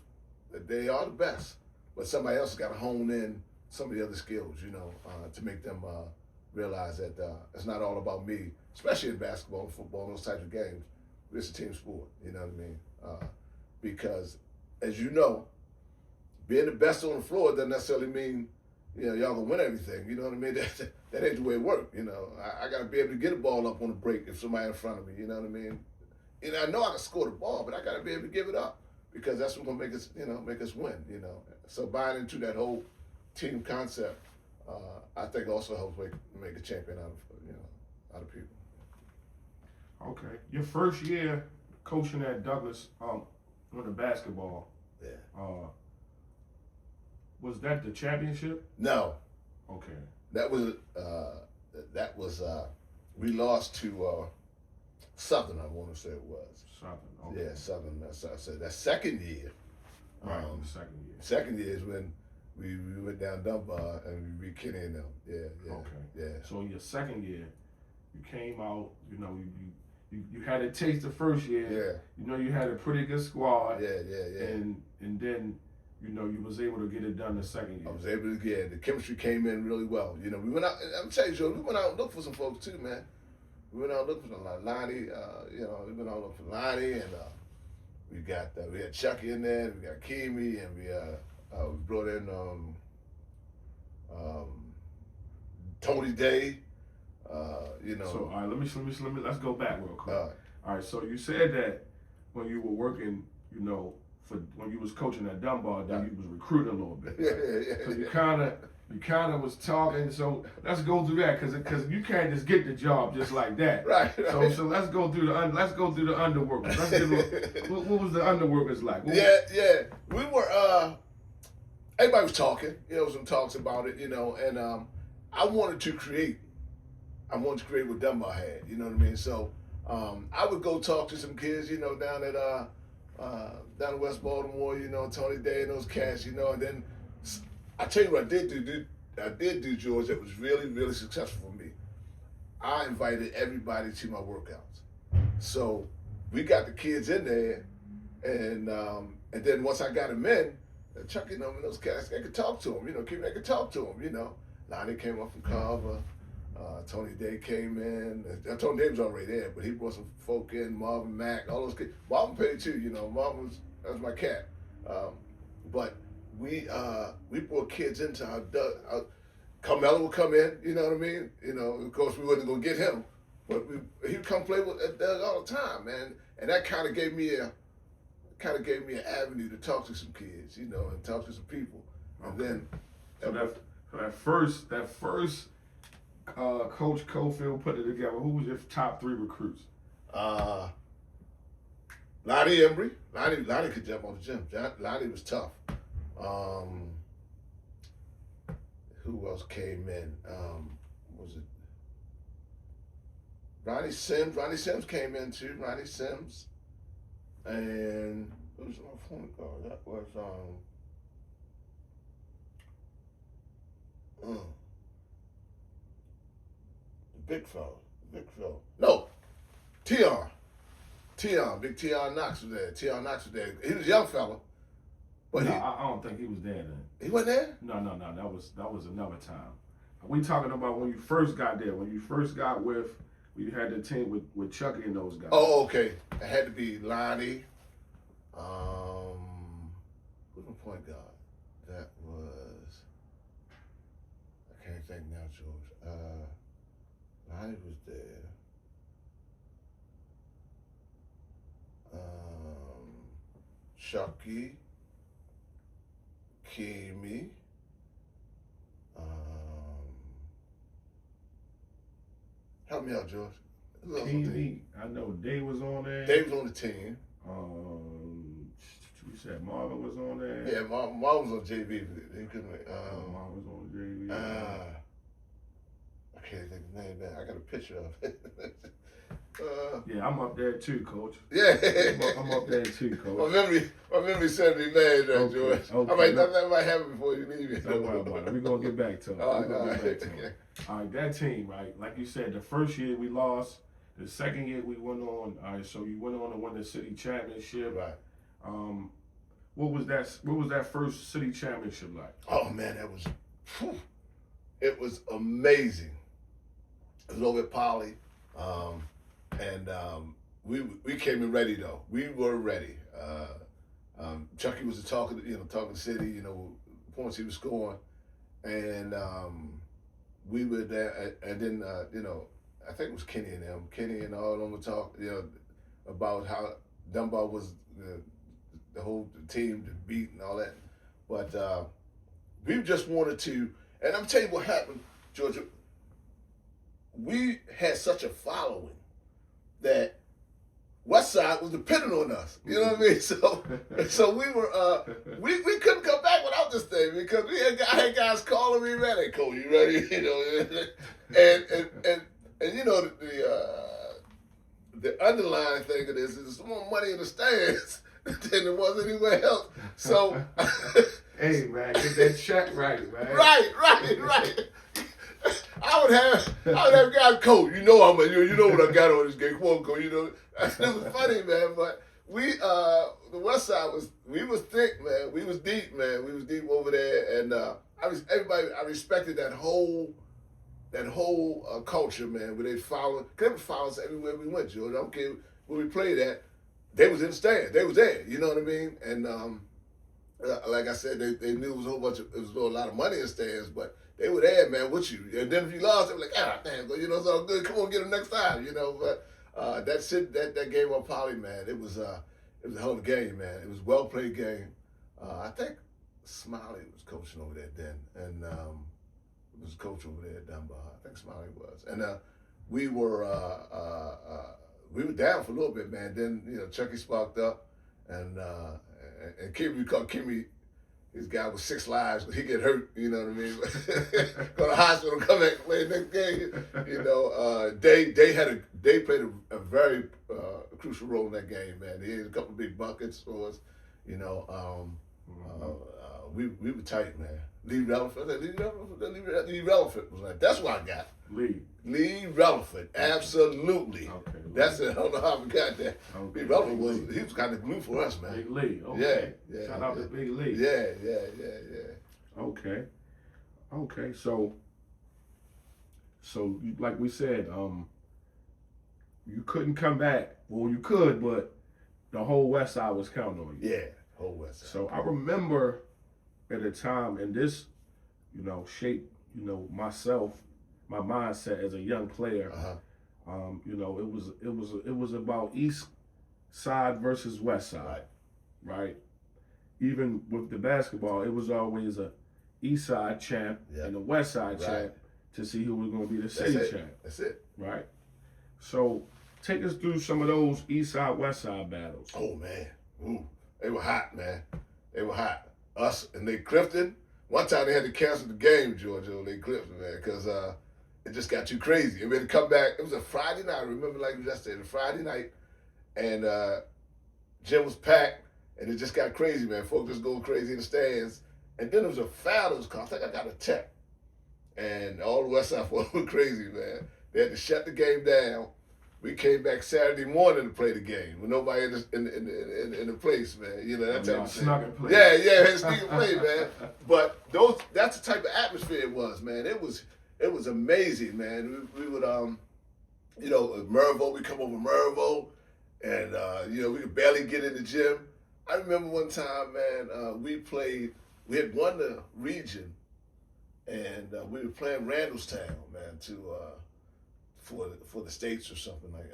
B: that they are the best. But somebody else has got to hone in some of the other skills, you know, to make them realize that it's not all about me, especially in basketball and football and those types of games. It's a team sport, you know what I mean? Because, as you know, being the best on the floor doesn't necessarily mean, you know, y'all gonna win everything. You know what I mean? That ain't the way it works. You know, I got to be able to get a ball up on the break if somebody in front of me. You know what I mean? And I know I can score the ball, but I got to be able to give it up because that's what's gonna make us, make us win. You know, so buying into that whole team concept, I think also helps make a champion out of people.
A: Okay, your first year coaching at Douglas on the basketball.
B: Yeah.
A: Was that the championship?
B: No.
A: Okay.
B: That was we lost to Southern. I want to say it was
A: Southern. Okay.
B: Yeah, Southern. So that second year.
A: Right. The second year.
B: Second year is when we went down Dunbar and we beat Kenny and them. Yeah.
A: Okay. So in your second year, you came out. You know, you had a taste the first year.
B: Yeah.
A: You know, you had a pretty good squad.
B: Yeah.
A: And then, you know, you was able to get it done the second year.
B: I was able to get the chemistry came in really well. You know, we went out. I'm telling you, Joe, we went out and looked for some folks too, man. We went out and looked for some like Lonnie. You know, we went out and looked for Lonnie, and we had Chucky in there. We got Kimi, and we brought in Tony Day. You know.
A: So all right, let's go back real quick. All right. So you said that when you were working, you know, when you was coaching at Dunbar, that you was recruiting a little bit. Right? So you kind of was talking. So let's go through that because you can't just get the job just like that.
B: Right.
A: So let's go through the underworkers. What was the underworkers like?
B: Yeah. We were. Everybody was talking. You know, some talks about it. You know, and I wanted to create what Dunbar had. You know what I mean? So I would go talk to some kids. You know, down in West Baltimore. You know, Tony Day and those cats. You know, and then I tell you what I did do, George, that was really, really successful for me. I invited everybody to my workouts. So we got the kids in there, and then once I got them in, Chucky and those cats, I could talk to them. You know, I could talk to them. You know, Lonnie came up from Carver. Tony Day came in. Tony Day was already there, but he brought some folk in, Marvin Mack, all those kids. Marvin paid too, you know. That was my cat. But we brought kids into our Carmelo would come in, you know what I mean? You know, of course we wasn't gonna get him, but he'd come play with Doug all the time, man. And that kind of gave me an avenue to talk to some kids, you know, and talk to some people. And then
A: that first Coach Coffield put it together. Who was your top 3 recruits?
B: Lonnie Embry. Lonnie could jump on the gym. Lonnie was tough. Who else came in? Was it Ronnie Sims? Ronnie Sims came in too. Ronnie Sims. And who was my point guard? That was the big fella. No, T.R. Big T.R. Knox was there. He was a young fella. But
A: I don't think he was there then.
B: He wasn't there?
A: No. That was another time. We talking about when you first got there. When you first got we had the team with Chucky and those guys.
B: Oh, okay. It had to be Lonnie. Who's my point guard? That was. I can't think now, George. Lonnie was there. Chucky. Kimi. Help me out, George.
A: Kimi, I know Dave was on there.
B: Dave was on the team.
A: We said Marvin was on there.
B: Yeah, Marvin was on JV. He couldn't make.
A: Marvin was on JV.
B: I can't think of his name, man. I got a picture of it.
A: Yeah, I'm up there too, Coach.
B: Yeah,
A: I'm up there too, Coach.
B: My memory said me mad, George.
A: Okay.
B: That might happen before you leave me.
A: Don't worry about it. We're gonna get back to it.
B: All right.
A: All right, that team, right? Like you said, the first year we lost. The second year we went on. All right, so you went on to win the city championship.
B: Right.
A: What was that first city championship like?
B: Oh man, it was amazing. It was over at Poly. And we came in ready though. We were ready. Chucky was the talk of the city. You know, points he was scoring, and we were there. And then I think it was Kenny and all of them were talking, about how Dunbar was the whole team to beat and all that. But we just wanted to. And I'm telling you what happened, Georgia. We had such a following that Westside was dependent on us. You know what I mean? So we were we couldn't come back without this thing because I had guys calling me, man, hey Cole, you ready? You know, and you know the underlying thing of this is there's more money in the stands than there was anywhere else. So
A: Hey, man, get that check right, man.
B: Right. I would have got coach. You know you know what I got on this game. Come on, coach. You know it was funny, man. But the West Side we was thick, man. We was deep, man. We was deep over there, and I respected that whole culture, man. Where they follow us everywhere we went, George. I don't care where we played at. They was in the stand. They was there. You know what I mean? And like I said, they knew it was a lot of money in the stands, but they were there, man, with you. And then if you lost, they were like, damn, you know, it's all good. Come on, get them next time, you know. But that game on Poly, man, it was a hell of a game, man. It was a well played game. I think Smiley was coaching over there then, and was coach over there at Dunbar. I think Smiley was, and we were down for a little bit, man. Then you know Chucky sparked up, and Kimmy, we called Kimmy. This guy with 6 lives, he get hurt, you know what I mean? Go to the hospital, come back and play the next game. You know, they played a very crucial role in that game, man. They had a couple of big buckets for us. You know, we were tight, man. Lee Relaford was like, that's what I got. Lee Relaford, absolutely. Okay. That's it. I don't know how we got that. Okay. Lee Relaford he was kind of glue for us, man.
A: Big Lee. Okay.
B: Yeah.
A: Shout out to Big Lee.
B: Yeah.
A: Okay. So like we said, you couldn't come back. Well, you could, but the whole West Side was counting on you.
B: Yeah, whole West Side.
A: So I remember at a time, and this, you know, shaped, you know, myself, my mindset as a young player. You know, it was about East Side versus West Side, right? Even with the basketball, it was always a East Side champ and a West Side champ to see who was going to be the city champ.
B: That's it.
A: Right. So take us through some of those East Side West Side battles.
B: Oh man, they were hot, man. They were hot. Us and Lake Clifton. One time they had to cancel the game, Georgia, Lake Clifton, man, because it just got too crazy. And we had to come back. It was a Friday night. I remember like yesterday, a Friday night, and gym was packed, and it just got crazy, man. Folks just going crazy in the stands. And then there was a foul that was called. I think I got a tech, and all the West Side folks were crazy, man. They had to shut the game down. We came back Saturday morning to play the game with nobody in the place, man. You know, that type of thing. Yeah, had to sneak and play, man. But that's the type of atmosphere it was, man. It was amazing, man. We would you know, Mervo, we come over Mervo, and you know, we could barely get in the gym. I remember one time, man, we had won the region, and we were playing Randallstown, man, for the states or something like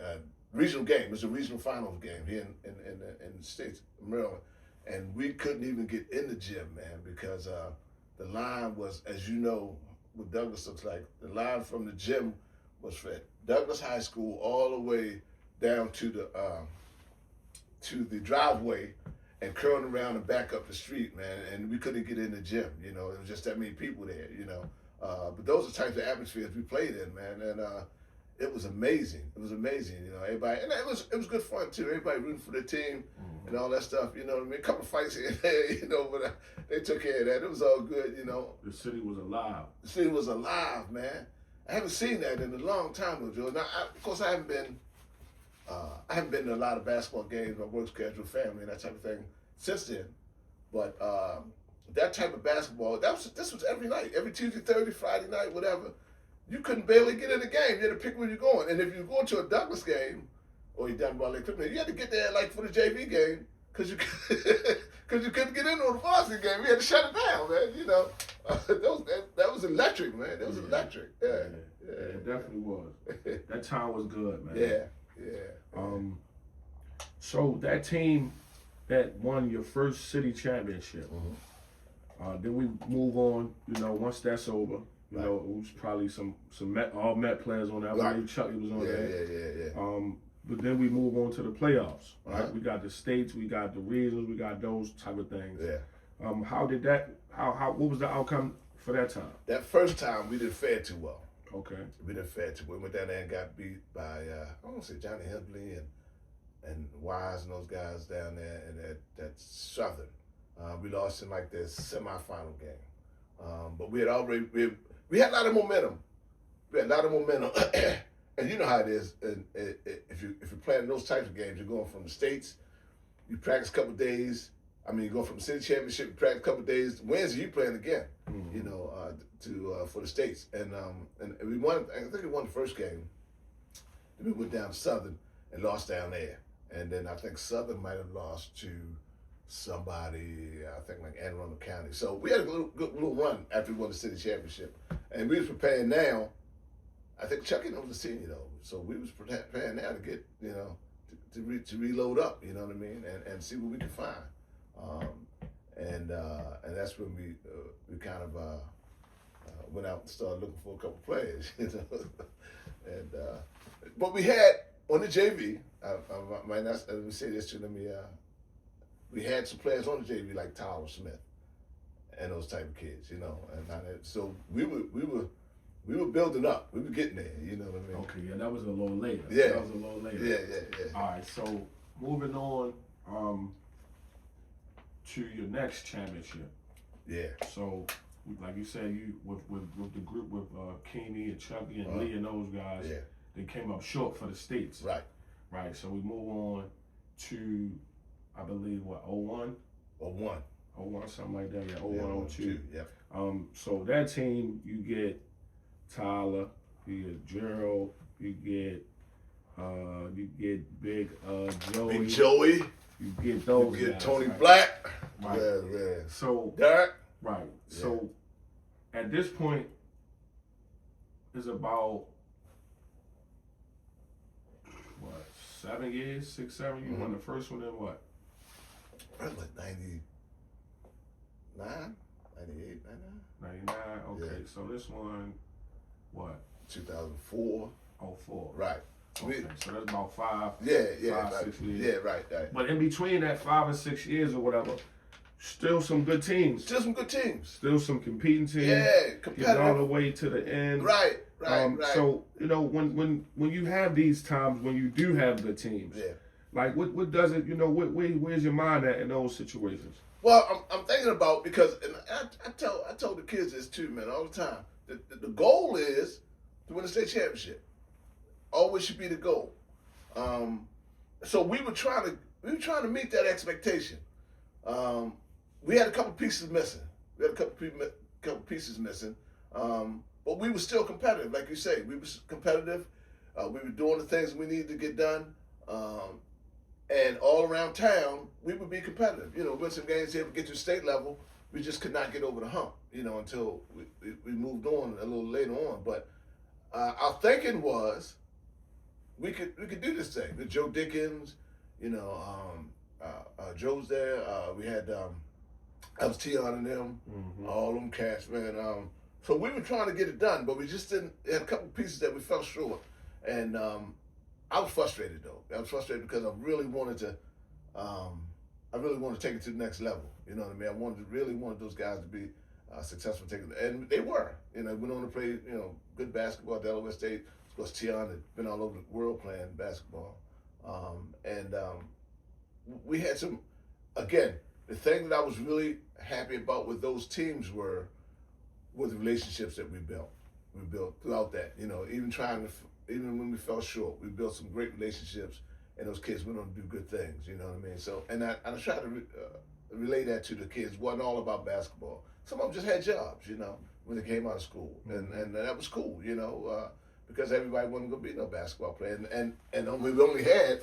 B: regional game. It was a regional finals game here in the states of Maryland, and we couldn't even get in the gym, man, because the line was, as you know, what Douglas looks like. The line from the gym was from Douglas High School all the way down to the driveway and curling around and back up the street, man. And we couldn't get in the gym. You know, it was just that many people there. You know, but those are types of atmospheres we played in, man, and. It was amazing. It was amazing, you know. Everybody, and it was good fun too. Everybody rooting for the team and all that stuff. You know what I mean? A couple of fights here and there, you know, but they took care of that. It was all good, you know.
A: The city was alive.
B: The city was alive, man. I haven't seen that in a long time, Joe. Now, of course, I haven't been to a lot of basketball games, my work schedule, family, and that type of thing since then. But that type of basketball, this was every night, every Tuesday, Thursday, Friday night, whatever. You couldn't barely get in the game. You had to pick where you're going. And if you're going to a Douglas game, or you're down by Lake Clifton, you had to get there like for the JV game, because you couldn't get in on the varsity game. We had to shut it down, man. You know, that was electric, man. That was electric. Yeah,
A: it definitely was. That time was good, man.
B: Yeah.
A: So that team that won your first city championship, then we move on. You know, once that's over. You know, it was probably some all Met players on that. I believe Chucky was on there.
B: Yeah.
A: But then we move on to the playoffs. Right? We got the states, we got the regions, we got those type of things.
B: Yeah.
A: How did that? What was the outcome for that time?
B: That first time we didn't fare too well.
A: Okay.
B: We didn't fare too well. We went down there and got beat by I want to say Johnny Hembley and Wise and those guys down there and that Southern. We lost in like the semifinal game. But we had already we had a lot of momentum. We had a lot of momentum. And you know how it is. And if you're playing those types of games, you're going from the States, you practice a couple of days. I mean, you go from the city championship, you practice a couple of days. Wednesday, you playing again.
A: Mm-hmm.
B: You know, for the States, and we won. I think we won the first game. Then we went down to Southern and lost down there, and then I think Southern might have lost to somebody. I think like Anne Arundel County. So we had a good little run after we won the city championship, and we was preparing now. I think Chucky was a senior though, so we was preparing now to get to reload up. You know what I mean, and see what we could find. And that's when we kind of went out and started looking for a couple players, you know. And but we had on the JV. I might not let me say this to them. We had some players on the JV like Tyler Smith and those type of kids, you know. And so we were building up. We were getting there, you know what I mean.
A: Okay, yeah, that was a little later.
B: Yeah,
A: that was a little later.
B: Yeah.
A: All right, so moving on. To your next championship.
B: Yeah.
A: So, like you said, you with the group with Keeney and Chucky and Lee and those guys, they came up short for the States.
B: Right.
A: Right. So we move on to, I believe, what, 01?
B: 01.
A: 01, something like that. Yeah, 01, 02.
B: Yeah.
A: So that team, you get Tyler, you get Gerald, you get Big Joey.
B: Big Joey.
A: You get those.
B: You get
A: guys,
B: Tony
A: right?
B: Black.
A: Right.
B: Yeah.
A: So
B: Derek.
A: Right.
B: Yeah.
A: So at this point, it's about what, 7 years, 6, 7. You won the first one in what?
B: Probably like 99, 98, 99.
A: 99. Okay.
B: Yeah.
A: So this one, what?
B: 2004.
A: 04.
B: Right.
A: Okay. So that's about 5.
B: Yeah.
A: 5, 6 years.
B: Yeah, right.
A: But in between that 5 or 6 years or whatever, still some good teams.
B: Still some good teams.
A: Still some competing teams.
B: Yeah,
A: Getting
B: competitive.
A: all the way to the end.
B: Right.
A: So, you know, when you have these times when you do have good teams, like what does it, you know, where's your mind at in those situations?
B: Well, I'm thinking about, because, and I told the kids this too, man, all the time. The goal is to win the state championship. Always should be the goal. So we were trying to meet that expectation. We had a couple pieces missing. But we were still competitive, like you say. We were competitive. We were doing the things we needed to get done. And all around town, we would be competitive. You know, win some games here, get to state level. We just could not get over the hump, you know, until we moved on a little later on. But our thinking was, we could do this thing. With Joe Dickens, you know, Joe's there. We had I was Tion and them, all them cats, man. So we were trying to get it done, but we just didn't. Had a couple pieces that we fell short, and I was frustrated though. I was frustrated because I really wanted to take it to the next level. You know what I mean? I really wanted those guys to be successful, and they were. You know, went on to play, you know, good basketball at Delaware State. Of course, Tion had been all over the world playing basketball, and we had some. Again, the thing that I was really happy about with those teams were the relationships that we built. We built throughout that. You know, even when we fell short, we built some great relationships, and those kids went on to do good things. You know what I mean? So, and I tried to relay that to the kids. It wasn't all about basketball. Some of them just had jobs, you know, when they came out of school, and that was cool, you know, because everybody wasn't going to be no basketball player, and we only had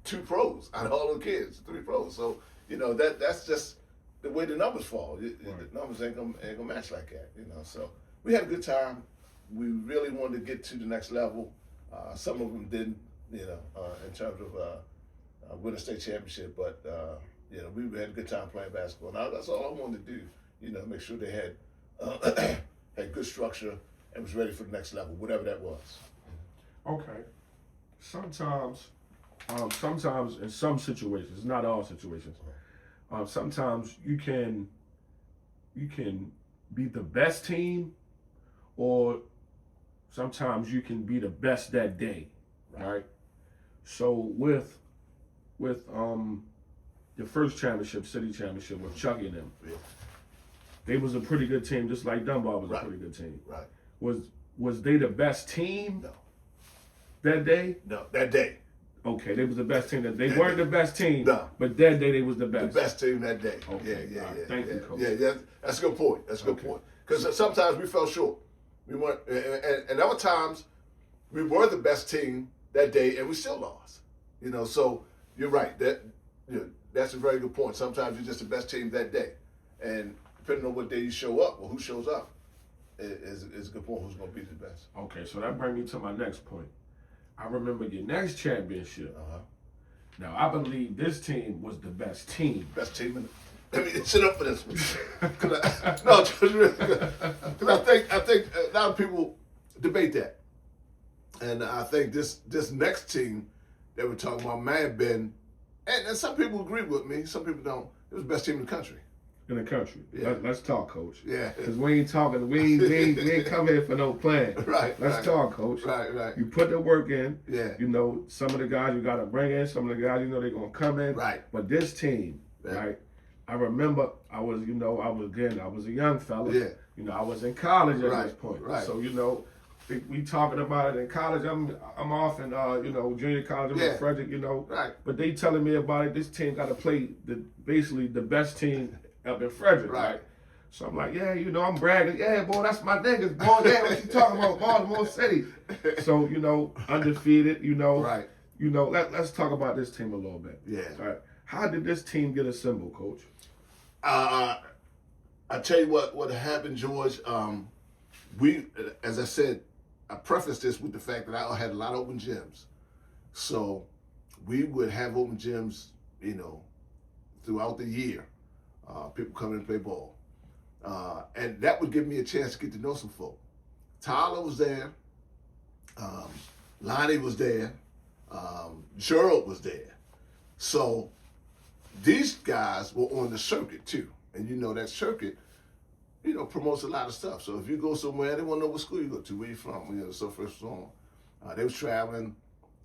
B: 2 pros out of all the kids, 3 pros. So, you know, that's just the way the numbers fall. The numbers ain't gonna match like that, you know. So we had a good time. We really wanted to get to the next level. Some of them didn't, you know, in terms of winning a state championship. But you know, we had a good time playing basketball. Now that's all I wanted to do. You know, make sure they had had good structure and was ready for the next level, whatever that was.
A: Okay. Sometimes in some situations, not all situations, sometimes you can be the best team, or sometimes you can be the best that day, right? So with the first championship, city championship with Chucky and them.
B: Yeah.
A: They was a pretty good team, just like Dunbar was
B: Right.
A: a pretty good team.
B: Right.
A: Was they the best team
B: No.
A: that day?
B: No. That day.
A: Okay, they was the best team. They weren't the best team,
B: No.
A: but that day they was the best.
B: The best team that day.
A: Okay.
B: Yeah.
A: All right.
B: Yeah.
A: Thank
B: yeah.
A: you, Coach.
B: Yeah. That's a good point. That's a good point. Because sometimes we fell short. We weren't, and other times we were the best team that day, and we still lost. So you're right. That's a very good point. Sometimes you're just the best team that day, and depending on what day you show up or who shows up, is a good point. Who's going to be the best?
A: Okay, so that brings me to my next point. I remember your next championship. Now I believe this team was the best team.
B: Best team in. Let me sit up for this one. Because I think a lot of people debate that, and I think this next team that we're talking about may have been, and some people agree with me, some people don't. It was the best team in the country.
A: In the country.
B: Yeah.
A: Let's talk, Coach.
B: Yeah.
A: Because we ain't talking. We ain't come here for no plan.
B: Right.
A: Let's talk, Coach.
B: Right.
A: You put the work in.
B: Yeah.
A: Some of the guys you got to bring in. Some of the guys they're gonna come in.
B: Right.
A: But this team, right? I remember I was a young fella.
B: Yeah.
A: I was in college at
B: Right,
A: this point.
B: right.
A: So we talking about it in college. I'm off in junior college. I'm in Frederick.
B: Right.
A: But they telling me about it. This team got to play basically the best team up in Frederick. Right. So I'm like, I'm bragging. Yeah, boy, that's my niggas. Boy, yeah, what you talking about, Baltimore City? So undefeated.
B: Right.
A: Let's talk about this team a little bit.
B: Yeah.
A: All right. How did this team get assembled, Coach?
B: I tell you what happened, George. We, as I said, I prefaced this with the fact that I had a lot of open gyms. So we would have open gyms, throughout the year. People come in and play ball. And that would give me a chance to get to know some folk. Tyler was there. Lonnie was there. Gerald was there. So these guys were on the circuit too. And that circuit, promotes a lot of stuff. So if you go somewhere, they want to know what school you go to, where you from, so forth and so on. They was traveling.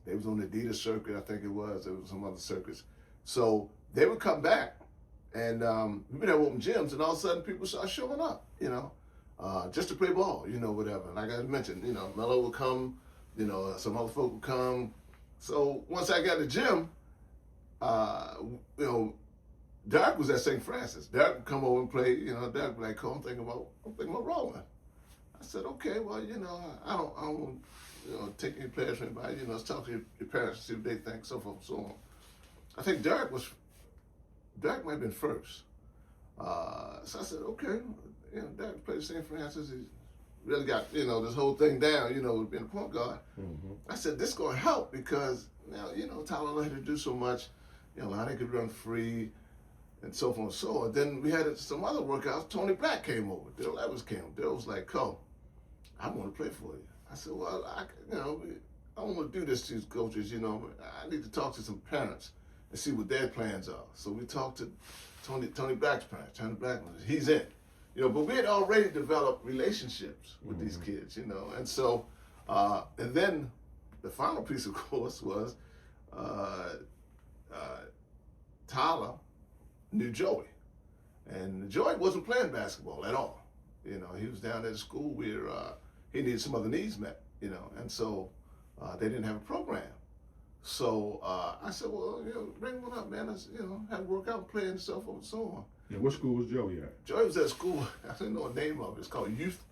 B: They was on the Adidas circuit, I think it was. There was some other circuits. So they would come back, and we would have open gyms, and all of a sudden people start showing up, just to play ball, whatever. Like I mentioned, Mello would come, some other folk would come. So once I got the gym, Derek was at St. Francis. Derek would come over and play. Derek would be like, "Cool, I'm thinking about rolling." I said, "Okay, well, I don't take any players from anybody. Let's talk to your parents and see what they think, so forth and so on." I think Derek might have been first. So I said, "Okay, Derek played at St. Francis. He's really got this whole thing down. With being a point guard." Mm-hmm. I said, "This is going to help because now Tyler had to do so much. Lonnie could run free." And so forth and so on. Then we had some other workouts. Tony Black came over. Dill Evans came over. Dill was like, "Cole, I want to play for you." I said, "Well, I want to do this to these coaches, I need to talk to some parents and see what their plans are." So we talked to Tony Black's parents. Tony Black, he's in. But we had already developed relationships with these kids, And so, and then the final piece, of course, was Tyler knew Joey. And Joey wasn't playing basketball at all. He was down at a school where he needed some other needs met, and so they didn't have a program. So I said, "Well, bring one up, man. Let's, have a workout, play and so forth and so on."
A: Yeah, what school was Joey at?
B: Joey was at a school, I didn't know the name of it. It's called Youth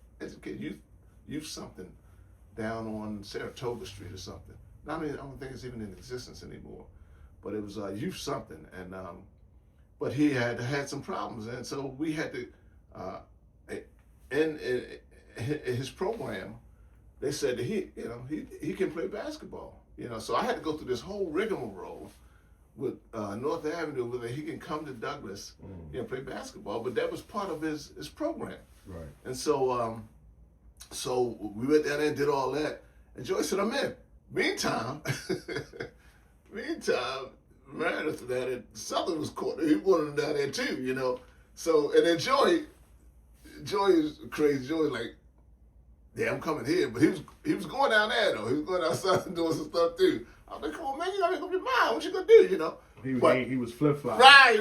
B: something, down on Saratoga Street or something. I don't think it's even in existence anymore. But it was Youth something, and but he had some problems, and so we had to, in his program, they said that he can play basketball, So I had to go through this whole rigmarole with North Avenue where he can come to Douglas, play basketball, but that was part of his program.
A: Right.
B: And so, so we went down there and did all that, and Joy said, "I'm in." Meantime, Meredith down there, Southern was caught. He wanted him down there too, So, and then Joy is crazy. Joy like, "Yeah, I'm coming here," but he was going down there though. He was going outside and doing some stuff too. I was like, "Come on, man, you gotta be mine. What you gonna do?"
A: He was flip flop.
B: Right,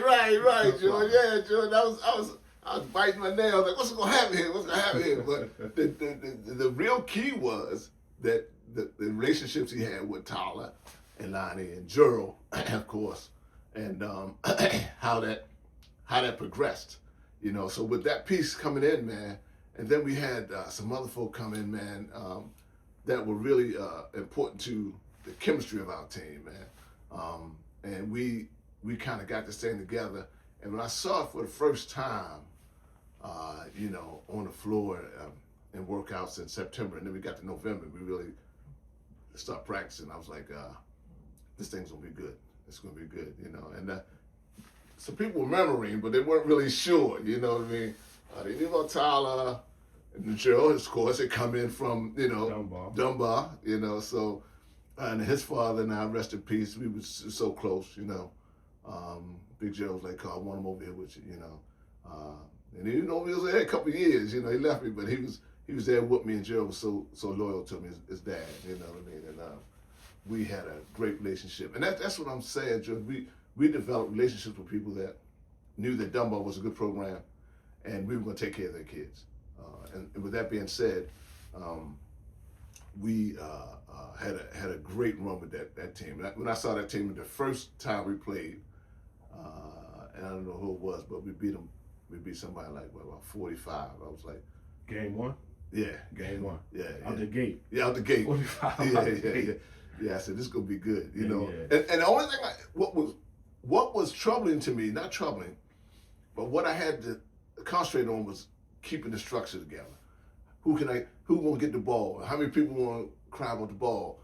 B: George. Yeah, George. I was biting my nails like, what's gonna happen here? What's gonna happen here? But the real key was that the relationships he had with Tyler and Lonnie and Gerald, of course, and how that progressed. So with that piece coming in, man, and then we had some other folk come in, man, that were really important to the chemistry of our team, man. And we kind of got this thing together. And when I saw it for the first time, on the floor in workouts in September, and then we got to November, we really start practicing. I was like, this thing's gonna be good. It's gonna be good, And some people were murmuring, but they weren't really sure. You know what I mean? They knew about Tyler and Joe, of course. They come in from Dunbar. So. And his father and I, rest in peace, we was so close, Big Joe was like, I want him over here with you, And he was there a couple of years, he left me, but he was there with me, and Joe was so loyal to me, his dad, you know what I mean? And we had a great relationship. And that's what I'm saying, Joe. We developed relationships with people that knew that Dunbar was a good program, and we were going to take care of their kids. And with that being said, we had a great run with that team. When I saw that team the first time we played, and I don't know who it was, but we beat them. We beat somebody like about 45. I was like,
A: Game one.
B: Yeah,
A: game one.
B: Yeah,
A: out the gate.
B: Yeah, out the gate.
A: 45.
B: Yeah. I said this is gonna be good,
A: Yeah.
B: And the only thing what was troubling to me, not troubling, but what I had to concentrate on was keeping the structure together. Who gonna get the ball? How many people want to crowd with the ball?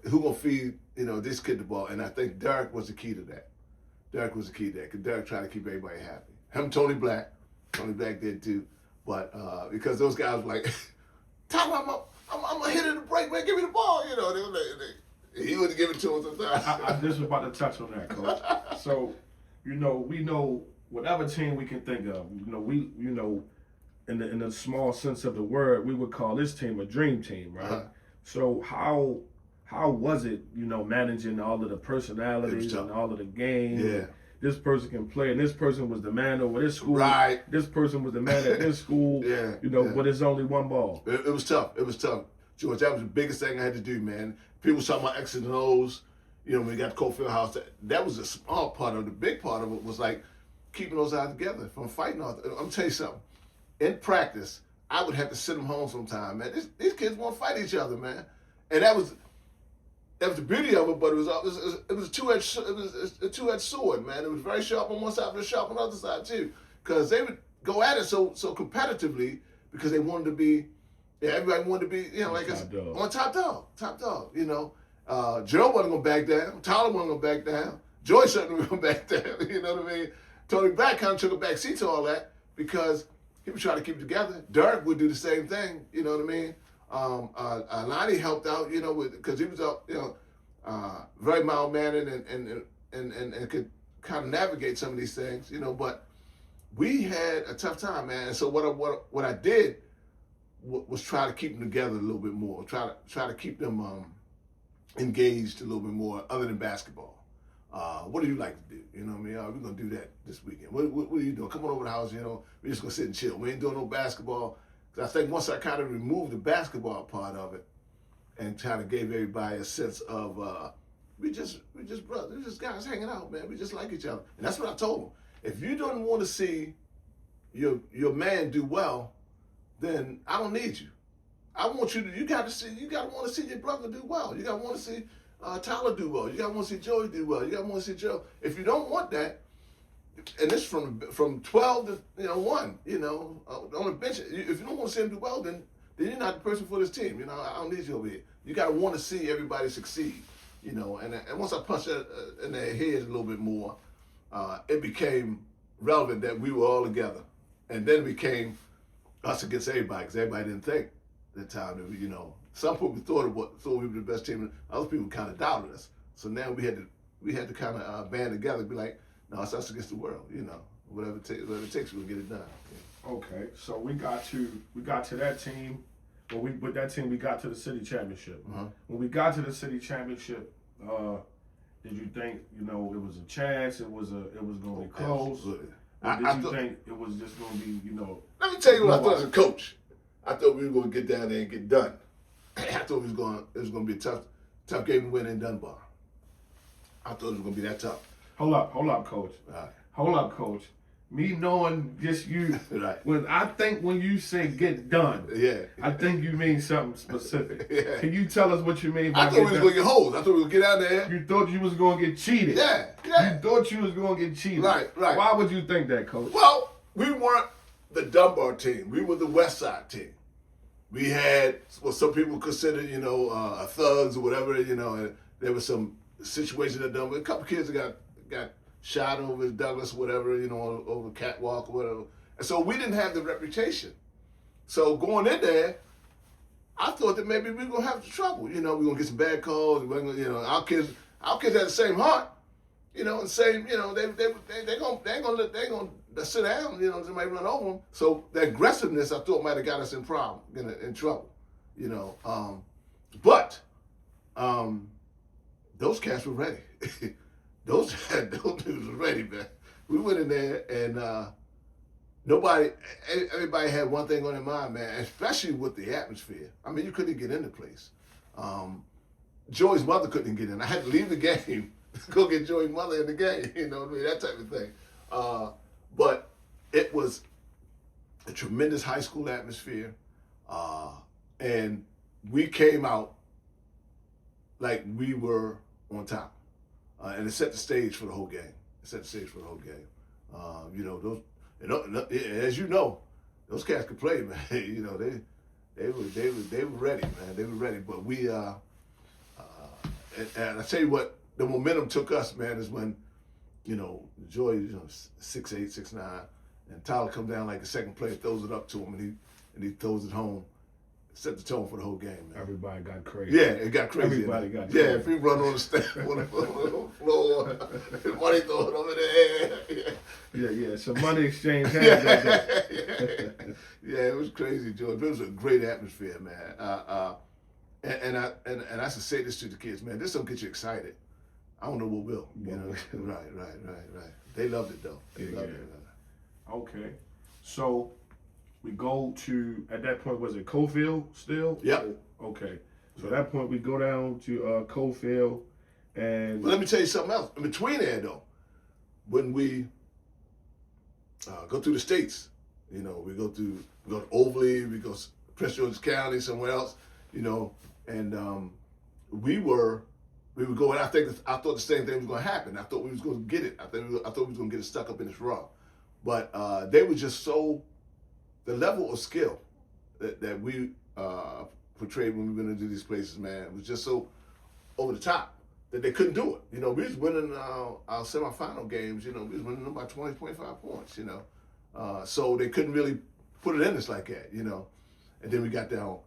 B: Who gonna feed this kid the ball? And I think Derek was the key to that. Because Derek tried to keep everybody happy. Him, Tony Black did too, but because those guys were like, Tyler, I'm gonna hit it in the break, man. Give me the ball. He wouldn't give it to him sometimes.
A: I just was about to touch on that, Coach. So, we know whatever team we can think of. In the small sense of the word, we would call this team a dream team, right?
B: Uh-huh.
A: So how was it, managing all of the personalities and all of the games?
B: Yeah.
A: This person can play, and this person was the man over this school.
B: Right.
A: This person was the man at this school.
B: Yeah.
A: But it's only one ball.
B: It was tough. George, that was the biggest thing I had to do, man. People talking about X's and O's. When we got the Coffield house, that was a small part of it. The big part of it was like keeping those guys together from fighting. I'm gonna tell you something. In practice, I would have to send them home sometime, man. These kids want to fight each other, man. And that was the beauty of it, but it was a two-edged sword, man. It was very sharp on one side, but sharp on the other side too, because they would go at it so competitively because they wanted to be, everybody wanted to be, on top dog. Joe wasn't gonna back down. Tyler wasn't gonna back down. Joy certainly wasn't gonna back down. You know what I mean? Tony Black kind of took a back seat to all that because he was trying to keep it together. Derek would do the same thing. You know what I mean? Lonnie helped out, because he was very mild-mannered and could kind of navigate some of these things, But we had a tough time, man. And so what I did was try to keep them together a little bit more. Try to keep them engaged a little bit more, other than basketball. What do you like to do? You know what I mean? We're gonna do that this weekend. What are you doing? Come on over to the house. We're just gonna sit and chill. We ain't doing no basketball. I think once I kind of removed the basketball part of it and kind of gave everybody a sense of we just brothers, we just guys hanging out, man. We just like each other. And that's what I told them. If you don't want to see your man do well, then I don't need you. I want you gotta want to see your brother do well. You gotta want to see Tyler do well. You gotta want to see Joey do well. You gotta want to see Joe. If you don't want that, and this from 12 to 1, on the bench. If you don't want to see him do well, then you're not the person for this team. I don't need you over here. You got to want to see everybody succeed. And once I punched that in their heads a little bit more, it became relevant that we were all together, and then it became us against everybody because everybody didn't think that time that some people thought we were the best team, and other people kind of doubted us. So now we had to kind of band together and be like, no, it's us against the world. Whatever it takes, we'll get it done. Yeah.
A: Okay, so we got to that team. With that team, we got to the city championship.
B: Uh-huh.
A: When we got to the city championship, Did you think, you know, it was a chance, it was going to be close?
B: Absolutely.
A: Or did you think it was just going to be, you know?
B: Let me tell you what I thought as a coach. I thought we were going to get down there and get done. I thought it was going to be a tough game to win in Dunbar. I thought it was going to be that tough.
A: Hold up, Coach.
B: Right.
A: Hold up, Coach. Me knowing just you,
B: Right.
A: when you say get done,
B: Yeah.
A: I think you mean something specific.
B: Yeah.
A: Can you tell us what you mean by
B: I thought we was going to get holes. I thought we were going to get out there.
A: You thought you was going to get cheated.
B: Yeah.
A: You thought you was going to get cheated.
B: Right.
A: Why would you think that, Coach?
B: Well, we weren't the Dunbar team. We were the West Side team. We had what some people consider, you know, thugs or whatever, you know, and there was some situation at Dunbar. A couple kids that got shot over Douglas, whatever, you know, over catwalk or whatever. And so we didn't have the reputation. So going in there, I thought that maybe we were gonna have some trouble. You know, we are gonna get some bad calls. We're gonna, you know, our kids had the same heart. You know, the same. You know, they ain't gonna sit down. You know, somebody run over them. So the aggressiveness I thought might have got us in trouble. You know, but those cats were ready. Those dudes were ready, man. We went in there and everybody had one thing on their mind, man, especially with the atmosphere. I mean, you couldn't get in the place. Joey's mother couldn't get in. I had to leave the game to go get Joey's mother in the game, you know what I mean, that type of thing. But it was a tremendous high school atmosphere, and we came out like we were on top. And it set the stage for the whole game. You know, as you know, those cats could play, man. You know, they were ready, man. They were ready. But we and I tell you what, the momentum took us, man, is when, you know, Joy, you know, 6'8", 6'9", and Tyler comes down like the second play, throws it up to him, and he throws it home. Set the tone for the whole game, man.
A: Everybody got crazy.
B: Yeah, it got crazy.
A: Everybody got
B: crazy.
A: crazy.
B: Yeah, if he run on the on the floor, money throw it over the air.
A: Yeah. Some money exchange hands that day.
B: Yeah, it was crazy, George. It was a great atmosphere, man. And I should say this to the kids, man. This don't get you excited. I don't know what will. You know, right. They loved it though. They loved it.
A: Okay, so. We go to, at that point, was it Coffield still?
B: Yep.
A: Okay. So at that point, we go down to Coffield, and...
B: But let me tell you something else. In between there, though, when we go through the states, you know, we go to Overly, we go to Prince George's County, somewhere else, you know, and we were going, I thought the same thing was going to happen. I thought we was going to get it. I thought we was going to get it stuck up in this rug. But they were just so... The level of skill that we portrayed when we went into these places, man, was just so over the top that they couldn't do it. You know, we was winning our semifinal games, you know, we was winning them by 20, 25 points, you know. So they couldn't really put it in us like that, you know. And then we got down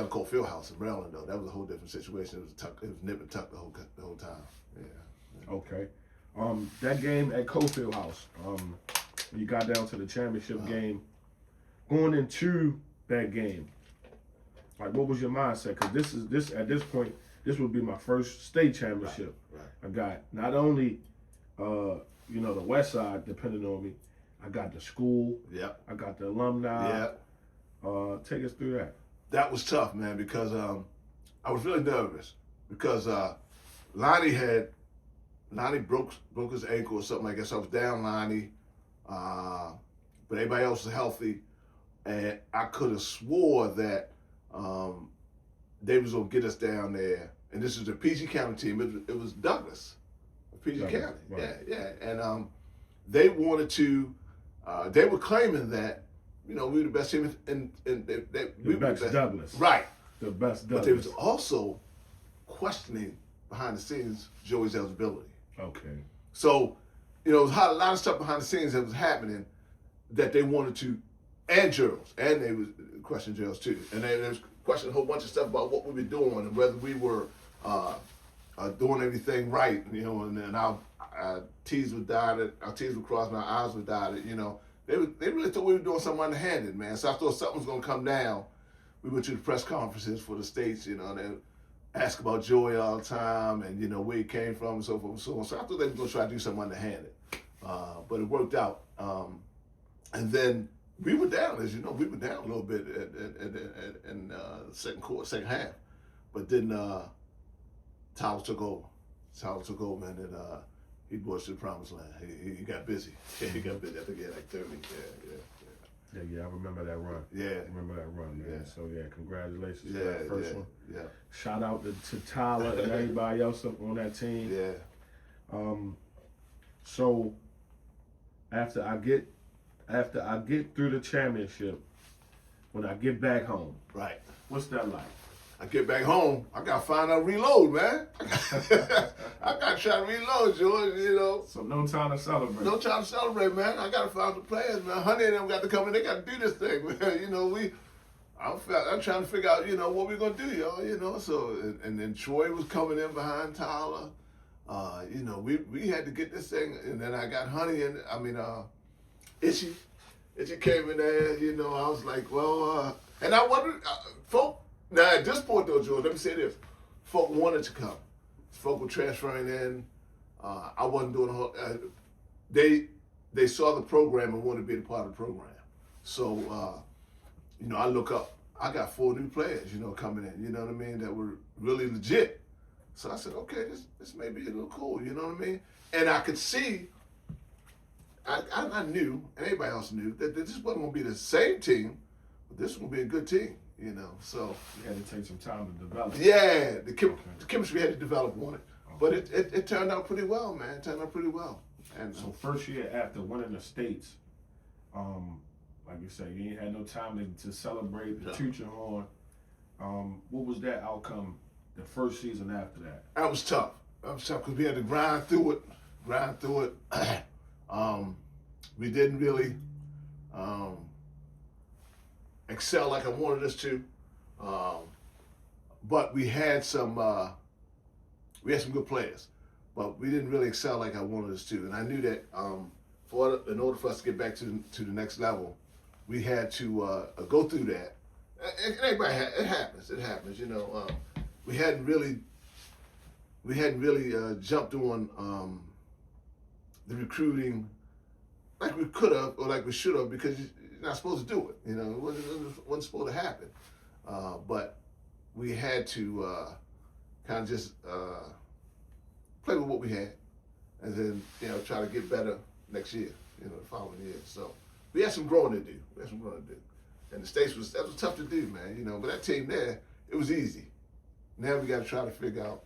B: Coffield House in Maryland, though. That was a whole different situation. It was nip and tuck the whole time. Yeah.
A: Okay. That game at Coffield House, you got down to the championship game. Going into that game, like, what was your mindset? Because at this point, this would be my first state championship.
B: Right.
A: I got not only, you know, the West Side depending on me. I got the school.
B: Yep.
A: I got the alumni.
B: Yep.
A: Take us through that.
B: That was tough, man, because I was really nervous because Lonnie broke his ankle or something like that. So I was down Lonnie. But everybody else was healthy, and I could have swore that they was gonna get us down there. And this is a PG County team. It was Douglas, PG County.
A: Right.
B: Yeah. And they wanted to. They were claiming that, you know, we were the best team, and we were the best.
A: Douglas.
B: Right.
A: The best Douglas.
B: But they was also questioning behind the scenes Joey's eligibility.
A: Okay.
B: So, you know, there was a lot of stuff behind the scenes that was happening that they wanted to, and Gerald's, and they was questioning Gerald's too. And they was questioning a whole bunch of stuff about what we were doing and whether we were doing everything right, you know, and our T's were dotted, our T's were crossed, and our I's were dotted, you know. They really thought we were doing something underhanded, man. So I thought something was going to come down. We went to the press conferences for the states, you know, and ask about Joey all the time and, where he came from and so forth and so on. So I thought they were going to try to do something underhanded. But it worked out. And then we were down, as you know, we were down a little bit in the second half. But then Tyler took over. And then he brought us to the promised land. He got busy. He got busy. I think he had like 30.
A: Yeah, I remember that run.
B: Yeah.
A: I remember that run, man.
B: Yeah.
A: So, congratulations for that first one.
B: Yeah.
A: Shout out to Tyler and everybody else up on that team.
B: Yeah.
A: So, after I get through the championship, when I get back home,
B: right,
A: what's that like?
B: I get back home, I gotta find out reload, man. I gotta try to reload, George. So
A: no time to celebrate.
B: No time to celebrate, man. I gotta find the players, man. Honey and them got to come in. They got to do this thing, man. I'm trying to figure out, what we're gonna do, y'all. So and then Troy was coming in behind Tyler. We had to get this thing, and then I got Honey and Itchy came in there. I was like, well, and I wondered, folk. Now, at this point, though, George, let me say this. Folk wanted to come. Folk were transferring in. I wasn't doing the whole... They saw the program and wanted to be a part of the program. So, I look up. I got 4 new players, coming in, you know what I mean, that were really legit. So I said, okay, this may be a little cool, you know what I mean? And I could see, I knew, and everybody else knew, that this wasn't going to be the same team, but this was going to be a good team. So
A: you had to take some time to develop.
B: Yeah, the chemistry had to develop on it, but it turned out pretty well, man. It turned out pretty well. And
A: so first year after winning the states, like you said, you ain't had no time to celebrate the toot your horn. What was that outcome the first season after that?
B: That was tough. Because we had to grind through it. We didn't really. Excel like I wanted us to, but we had some good players, but we didn't really excel like I wanted us to. And I knew that in order for us to get back to the next level, we had to go through that. And everybody it happens. We hadn't really jumped on the recruiting like we could have or like we should have, because not supposed to do it. It wasn't supposed to happen. But we had to kind of just play with what we had, and then try to get better next year, the following year. So we had some growing to do. And the States that was tough to do, man. But that team there, it was easy. Now we got to try to figure out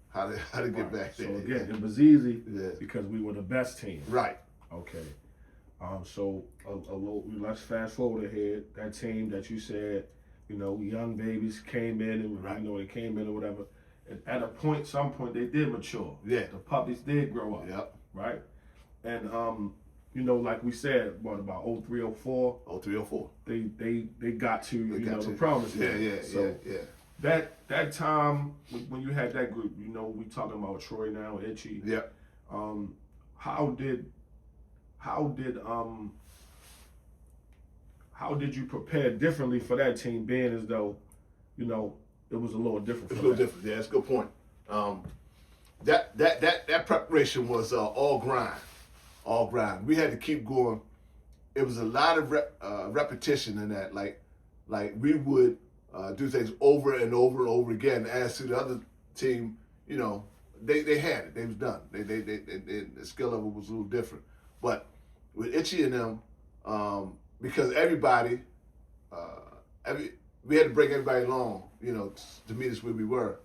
B: how to get back there.
A: So again, it was easy because we were the best team.
B: Right.
A: Okay. So let's fast forward ahead. That team that you said, young babies came in and they came in or whatever. And at some point they did mature.
B: Yeah. The
A: puppies did grow up.
B: Yep.
A: Right. And like we said, about 03, 04?
B: 03, 04.
A: They got to the promised land.
B: Yeah.
A: That time when you had that group, we talking about Troy now, Itchy.
B: Yeah.
A: How did you prepare differently for that team, being as though, it was a little different?
B: It's a little different. Yeah, that's a good point. That preparation was all grind. We had to keep going. It was a lot of repetition in that. Like we would do things over and over and over again. As to the other team, they had it. They was done. The skill level was a little different. But with Itchy and them, because everybody, we had to bring everybody along, to meet us where we were.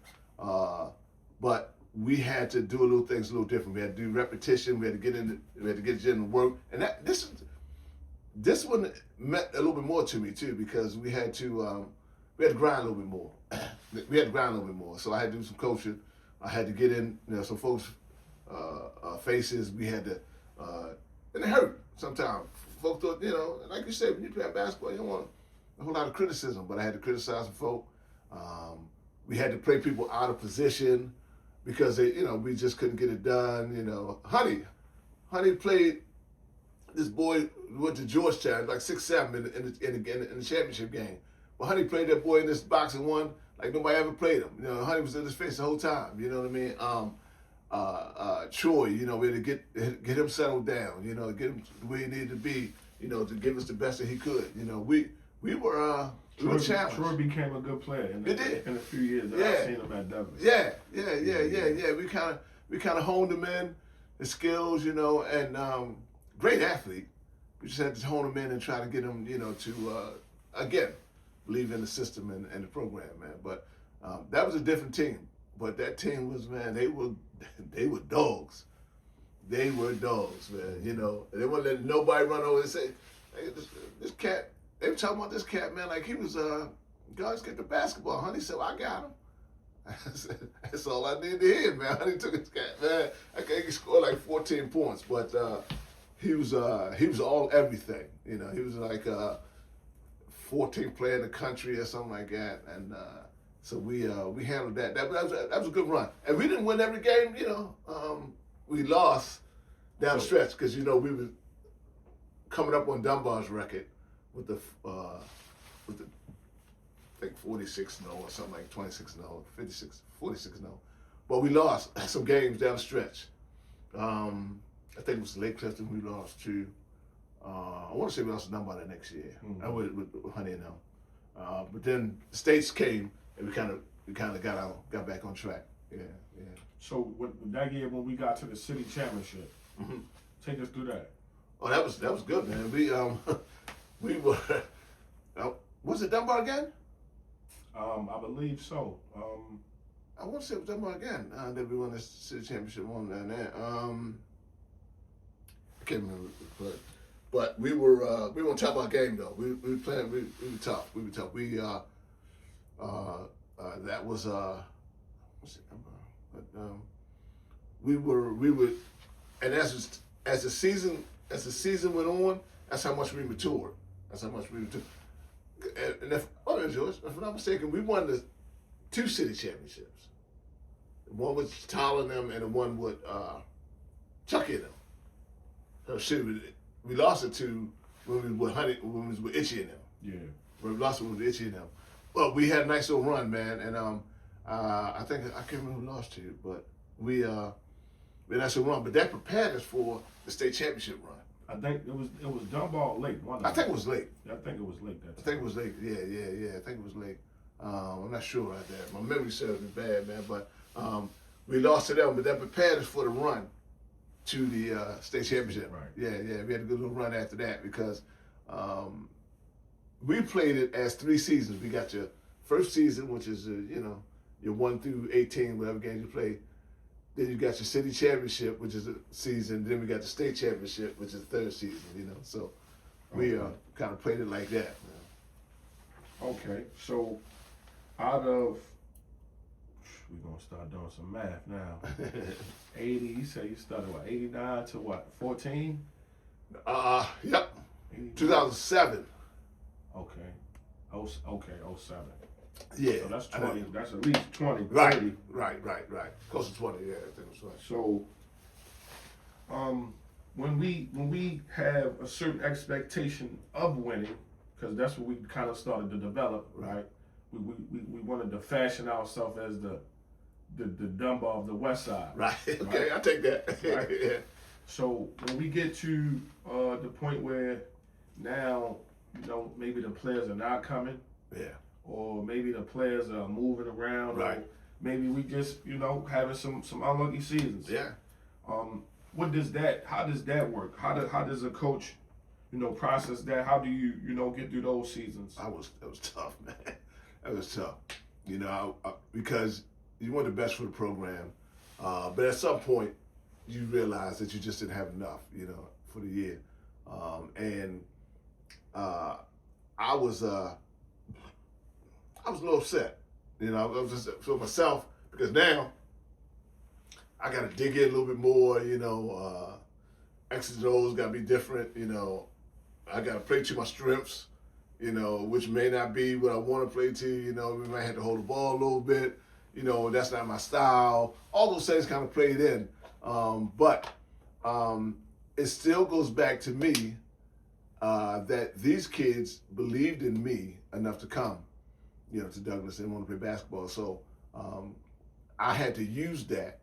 B: But we had to do little things a little different. We had to do repetition. We had to get it in work. And this one meant a little bit more to me too, because we had to grind a little bit more. So I had to do some coaching. I had to get in, some folks' faces. We had to, and it hurt sometimes. Folks thought, like you said, when you play basketball, you don't want a whole lot of criticism. But I had to criticize some folk. We had to play people out of position because we just couldn't get it done. Honey played. This boy went to Georgetown, like 6'7" in the championship game. But Honey played that boy in this box and won. like nobody ever played him. You know, Honey was in his face the whole time. You know what I mean? Troy, you know, we had to get him settled down. You know, get him the way he needed to be. You know, to give us the best that he could. You know, we were challenged.
A: Troy became a good player in a few years that I've seen him at Douglas.
B: Yeah. We kind of honed him in his skills, you know, and great athlete. We just had to hone him in and try to get him, you know, to again believe in the system and the program, man. But that was a different team. But that team was, man, they were dogs. They were dogs, man. You know, they wouldn't let nobody run over and say, hey, this cat. They were talking about this cat, man, like he was guys get the basketball. Honey said, well, I got him. I said, that's all I needed to hear, man. Honey took his cat, man. I think he scored like 14 points, but he was all everything. You know, he was like 14th player in the country or something like that, and so we handled that. That was a good run, and we didn't win every game. You know, we lost down the stretch because you know we were coming up on Dunbar's record with the I think 46-0 or something like 26-0, 46-0. But we lost some games down the stretch. I think it was Lake Clifton we lost to. I want to say we lost to Dunbar that next year. I with Honey and them. But then the States came and we kind of got back on track. Yeah.
A: So with that year when we got to the city championship, take us through that.
B: Oh, that was good, man. We were. Was it Dunbar again?
A: I believe so.
B: I want to say it was Dunbar again that we won the city championship one down there. I can't remember, but we were on top of our game though. We were playing. We were tough. We that was what's it? But we were, and as the season went on, that's how much we matured. And if I'm not mistaken, we won the 2 city championships. One with Tyler and them, and the one with Chucky and them. So we lost it to when we were with Itchy and them.
A: Yeah.
B: We lost it with Itchy and them. Well, we had a nice little run, man, and I think I can't remember who lost to, but we had a nice little run. But that prepared us for the state championship run.
A: I think it was Dunbar or Lake.
B: I think it was Lake.
A: I think it was Lake that time.
B: I think it was Lake. Yeah. I think it was Lake. I'm not sure about that. My memory serves me bad, man. But we lost to them, but that prepared us for the run to the state championship.
A: Right.
B: Yeah. We had a good little run after that because we played it as 3 seasons. We got your first season, which is your 1 through 18, whatever games you play. Then you got your city championship, which is a season. Then we got the state championship, which is the 3rd season. You know, so we kind of played it like that. Man.
A: Okay, so out of we're gonna start doing some math now. 80. You say you started 89 to what? 14?
B: Yep.
A: 89.
B: 2007.
A: Okay. 07.
B: Yeah.
A: So that's 20. That's at least 20. 30.
B: Right. Close to 20. Yeah, I think that's right.
A: So, when we have a certain expectation of winning, because that's what we kind of started to develop, right? We wanted to fashion ourselves as the Dunbar of the West Side.
B: Right. Okay, I take that.
A: Right?
B: Yeah.
A: So when we get to the point where now, maybe the players are not coming.
B: Yeah.
A: Or maybe the players are moving around.
B: Right.
A: Or maybe we just, having some unlucky seasons.
B: Yeah.
A: How does that work? How does a coach, process that? How do you, get through those seasons?
B: That was tough, man. That was tough. Because you want the best for the program. But at some point, you realize that you just didn't have enough, for the year. I was a little upset. I was just for myself because now I got to dig in a little bit more. X's and O's got to be different. I got to play to my strengths. Which may not be what I want to play to. We might have to hold the ball a little bit. That's not my style. All those things kind of played in. But it still goes back to me that these kids believed in me enough to come. to Douglas and want to play basketball. So I had to use that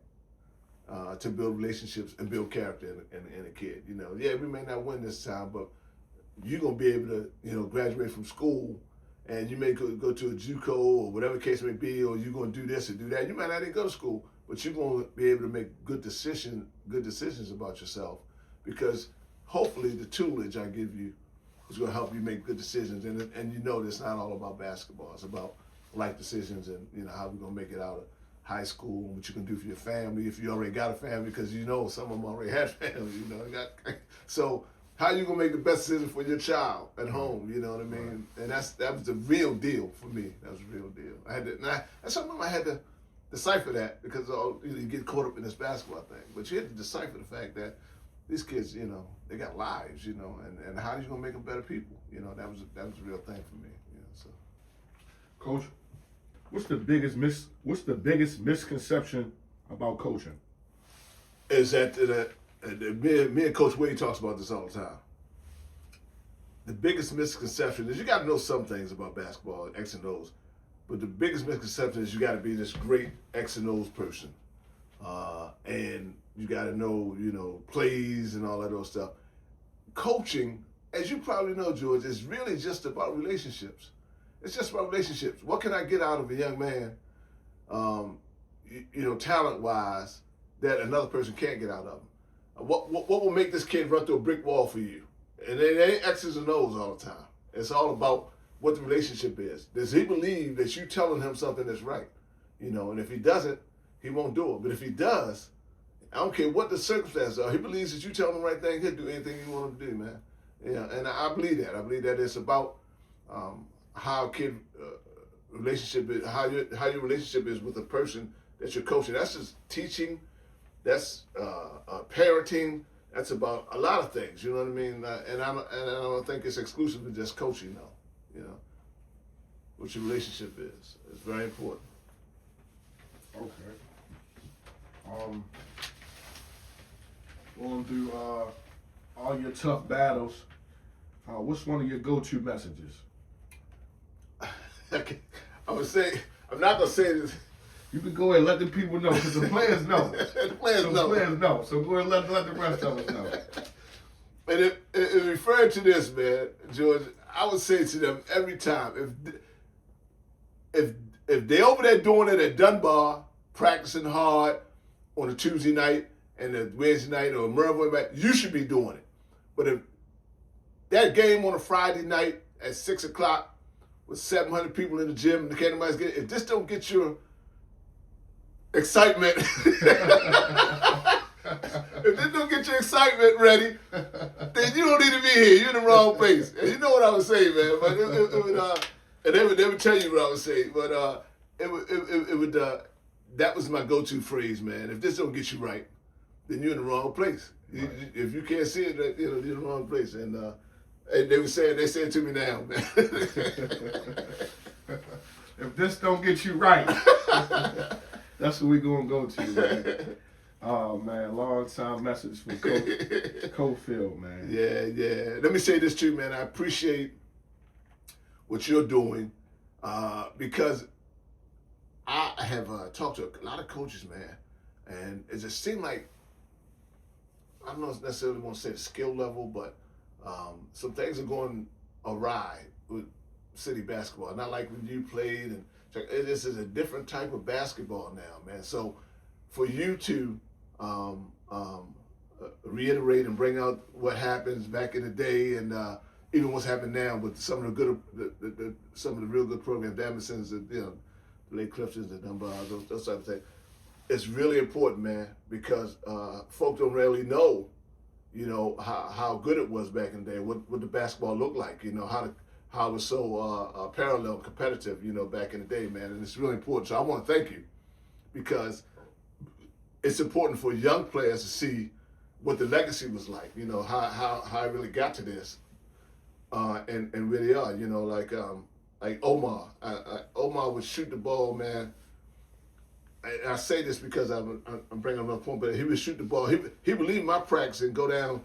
B: to build relationships and build character in a kid. Yeah, we may not win this time, but you're gonna be able to, graduate from school, and you may go to a JUCO or whatever the case may be, or you're gonna do this or do that. You might not even go to school, but you're gonna be able to make good decisions about yourself, because hopefully the tutelage I give you is gonna help you make good decisions. And it's not all about basketball. It's about life decisions and how we're gonna make it out of high school, what you can do for your family if you already got a family, because some of them already had families. So how you gonna make the best decision for your child at home? You know what I mean? And that was the real deal for me. That was the real deal. I had to decipher that, because you get caught up in this basketball thing, but you had to decipher the fact that these kids, they got lives, and how are you gonna make them better people? That was a real thing for me. So,
A: Coach, what's the biggest misconception about coaching?
B: Is that me and Coach Wade talks about this all the time. The biggest misconception is you got to know some things about basketball, X and O's, but the biggest misconception is you got to be this great X and O's person, and you got to know, plays and all that other stuff. Coaching, as you probably know, George, is really just about relationships. It's just about relationships. What can I get out of a young man, talent-wise, that another person can't get out of him? What will make this kid run through a brick wall for you? And it ain't X's and O's all the time. It's all about what the relationship is. Does he believe that you telling him something that's right? And if he doesn't, he won't do it. But if he does, I don't care what the circumstances are, he believes that you tell him the right thing, he'll do anything you want him to do, man. And I believe that. I believe that it's about how a kid relationship is, how your relationship is with the person that you're coaching. That's just teaching. That's parenting. That's about a lot of things. You know what I mean? And I don't think it's exclusively just coaching, though. What your relationship is. It's very important.
A: Okay. Going through all your tough battles, what's one of your go-to messages?
B: I'm not gonna say this.
A: You can go ahead and let the people know, because the players know.
B: The players know.
A: So go ahead and let the rest of us know.
B: And in referring to this, man, George, I would say to them every time, if they're over there doing it at Dunbar, practicing hard on a Tuesday night and a Wednesday night or a Mervyn night, you should be doing it. But if that game on a Friday night at 6 o'clock with 700 people in the gym and anybody's getting, if this don't get your excitement, if this don't get your excitement ready, then you don't need to be here. You're in the wrong place. And you know what I would say, man. But it would, and they would tell you what I would say. But it would. That was my go-to phrase, man. If this don't get you right, then you're in the wrong place. Right. If you can't see it, you're in the wrong place. And they say it to me now, man.
A: If this don't get you right, that's what we're gonna go to, man. Oh man, long time message from Coffield, man.
B: Yeah. Let me say this too, man. I appreciate what you're doing, because I have talked to a lot of coaches, man, and it just seemed like, I don't know necessarily want to say the skill level, but some things are going awry with city basketball. Not like when you played, and this is a different type of basketball now, man. So for you to reiterate and bring out what happens back in the day, and even what's happening now with some of the good, some of the real good programs, Davidson's, the Lake Cliftons, and Dunbar, those type of things. It's really important, man, because folks don't really know, how good it was back in the day, what the basketball looked like, how it was so parallel, competitive, back in the day, man, and it's really important. So I want to thank you, because it's important for young players to see what the legacy was like, how I really got to this, and where they are, like Omar. Omar would shoot the ball, man. I say this because I'm bringing up another point, but he would shoot the ball. He would leave my practice and go down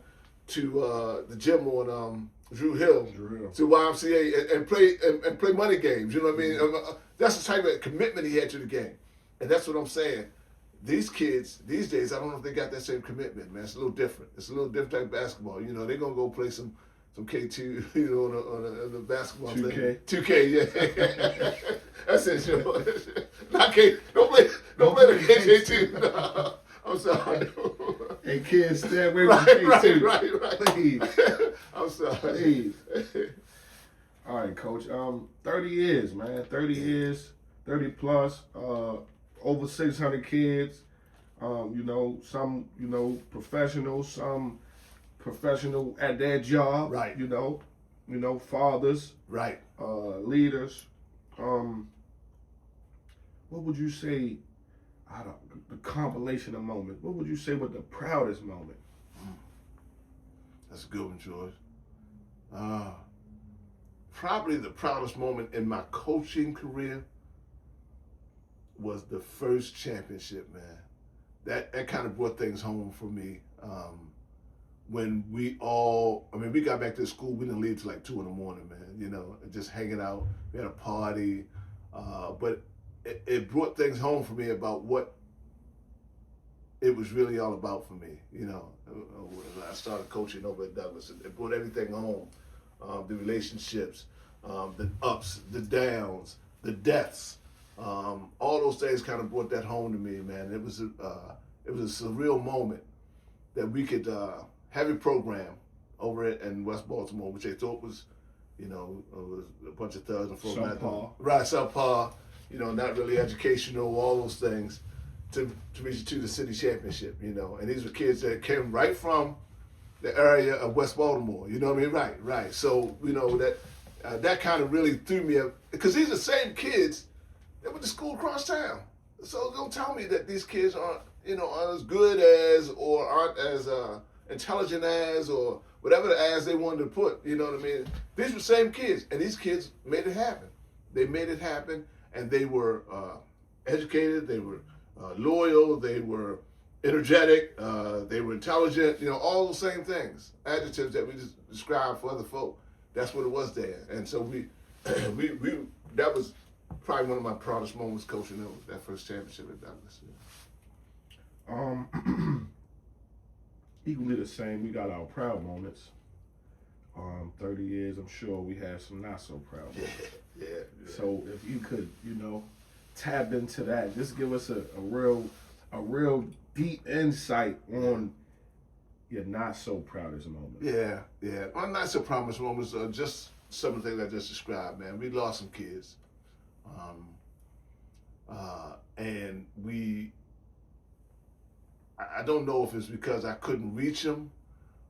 B: to the gym on Drew Hill,
A: Drew.
B: to YMCA and play money games. You know what I mean? That's the type of commitment he had to the game, and that's what I'm saying. These kids these days, I don't know if they got that same commitment, man. It's a little different. It's a little different type of basketball. You know, they're gonna go play some K2, you know, on the basketball
A: 2K.
B: thing. 2K, yeah. That's it, you know. Not K. Don't play the K2. No. I'm sorry.
A: Hey, kids, stay away
B: Right,
A: from
B: right,
A: K2.
B: right.
A: Please.
B: I'm sorry.
A: Please. All right, Coach. 30 years, man. 30 years, 30 plus. Over 600 kids. You know, some, you know, professionals, some professional at their job.
B: Right.
A: You know, fathers.
B: Right.
A: Leaders. What would you say? Out of the compilation of moments, what would you say was the proudest moment?
B: That's a good one, George. Probably the proudest moment in my coaching career was the first championship, man. That kind of brought things home for me. When we got back to school, we didn't leave till like 2 a.m, man, you know, just hanging out. We had a party, but it brought things home for me about what it was really all about for me, you know. When I started coaching over at Douglas, it brought everything home. The relationships, the ups, the downs, the deaths, all those things kind of brought that home to me, man. It was a surreal moment that we could have a program over in West Baltimore, which they thought was, you know, was a bunch of thugs and folks.
A: Subpar.
B: Right, subpar, you know, not really educational, all those things, to reach to the city championship, you know. And these were kids that came right from the area of West Baltimore, you know what I mean? Right. So, you know, that kind of really threw me up, because these are the same kids that went to school across town. So don't tell me that these kids aren't as good as, or aren't as intelligent as, or whatever the as they wanted to put, you know what I mean? These were the same kids, and these kids made it happen. They made it happen, and they were educated, they were loyal, they were energetic, they were intelligent, you know, all those same things, adjectives that we just described for other folk. That's what it was there. And so we that was probably one of my proudest moments coaching that first championship at Douglas.
A: Equally the same, we got our proud moments. 30 years, I'm sure we had some not so proud moments.
B: Yeah.
A: So if you could, you know, tap into that, just give us a real deep insight on your not so proudest moment.
B: Yeah. My not so proudest moments are just some of the things I just described, man. We lost some kids. And I don't know if it's because I couldn't reach them,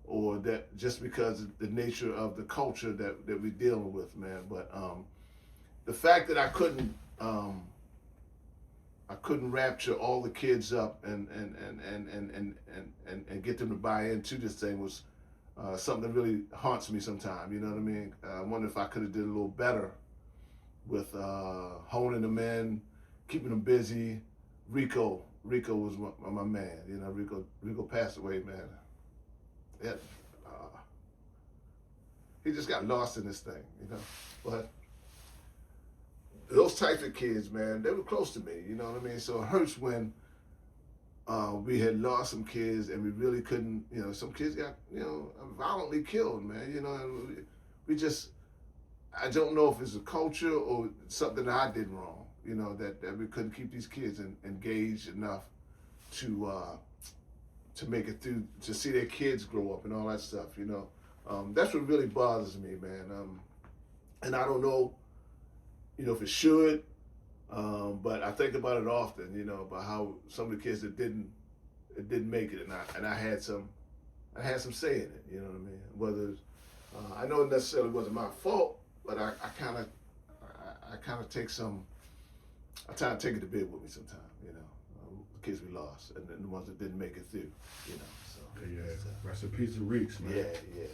B: or that just because of the nature of the culture that we're dealing with, man. But the fact that I couldn't rapture all the kids up and get them to buy into this thing was something that really haunts me sometimes. You know what I mean? I wonder if I could have did a little better with honing them in, keeping them busy. Rico was my man. You know, Rico passed away, man. Yeah, he just got lost in this thing, you know. But those types of kids, man, they were close to me. You know what I mean? So it hurts when we had lost some kids and we really couldn't. You know, some kids got violently killed, man. You know, and I don't know if it's a culture or something that I did wrong. You know, that we couldn't keep these kids engaged enough to make it through, to see their kids grow up and all that stuff, you know. That's what really bothers me, man. And I don't know, you know, if it should, but I think about it often, you know, about how some of the kids that didn't make it, and I had some say in it, you know what I mean? Whether I know it necessarily wasn't my fault, but I kind of take some. I try to take it to bed with me sometimes, you know. The kids we lost, and then the ones that didn't make it through, you know. So
A: rest in peace to Reeks, man.
B: Yeah.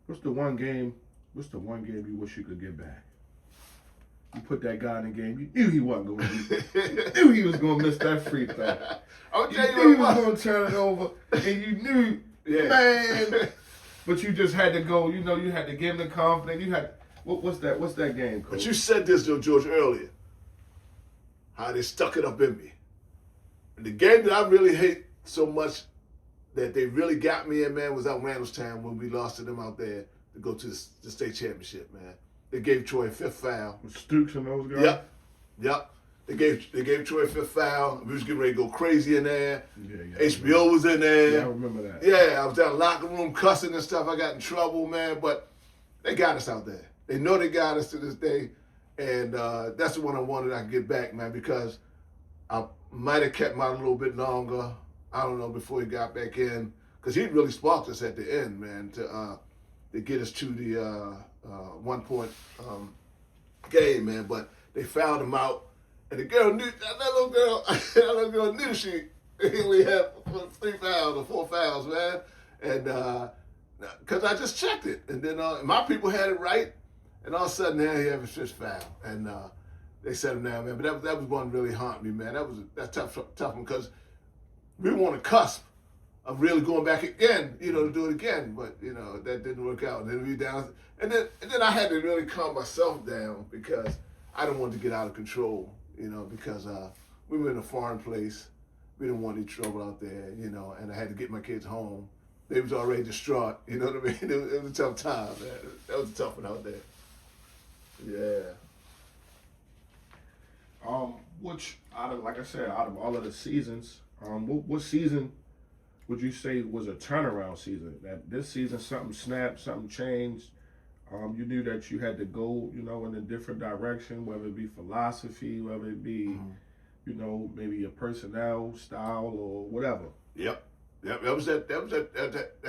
A: What's the one game you wish you could get back? you put that guy in the game, you knew he wasn't going to you knew he was going to miss that free throw.
B: I'll
A: You
B: tell
A: knew
B: you
A: he
B: what
A: was going to turn it over, and you knew,
B: Yeah.
A: man. But you just had to go. You know, you had to give him the confidence. You had what's that game, Coach?
B: But you said this, though, George, earlier. How they stuck it up in me. And the game that I really hate so much that they really got me in, man, was out Randallstown when we lost to them out there to go to the state championship, man. They gave Troy a fifth foul.
A: With Stooks and those guys?
B: Yep. They gave Troy a fifth foul. We was getting ready to go crazy in there.
A: Yeah,
B: HBO was in there.
A: Yeah, I remember that.
B: Yeah, I was down in the locker room cussing and stuff. I got in trouble, man. But they got us out there. They know they got us to this day. And that's the one I wanted I could get back, man, because I might have kept him out a little bit longer. I don't know, before he got back in. Because he really sparked us at the end, man, to get us to the 1 point game, man. But they fouled him out. And the girl knew, that little girl knew she only had 3 fouls or 4 fouls, man. And because I just checked it. And then my people had it right. And all of a sudden, now he had his 5th foul. And they set him down, man. But that was one really haunt me, man. That's tough one because we were on the cusp of really going back again, to do it again. But, that didn't work out. And then we down. And then I had to really calm myself down because I didn't want to get out of control. Because we were in a foreign place. We didn't want any trouble out there, and I had to get my kids home. They was already distraught, you know what I mean? It was a tough time, man. That was a tough one out there. Yeah.
A: Which, out of all of the seasons, what season would you say was a turnaround season? That this season something snapped, something changed, you knew that you had to go, in a different direction, whether it be philosophy, whether it be, maybe your personnel, style, or whatever.
B: Yep. That was that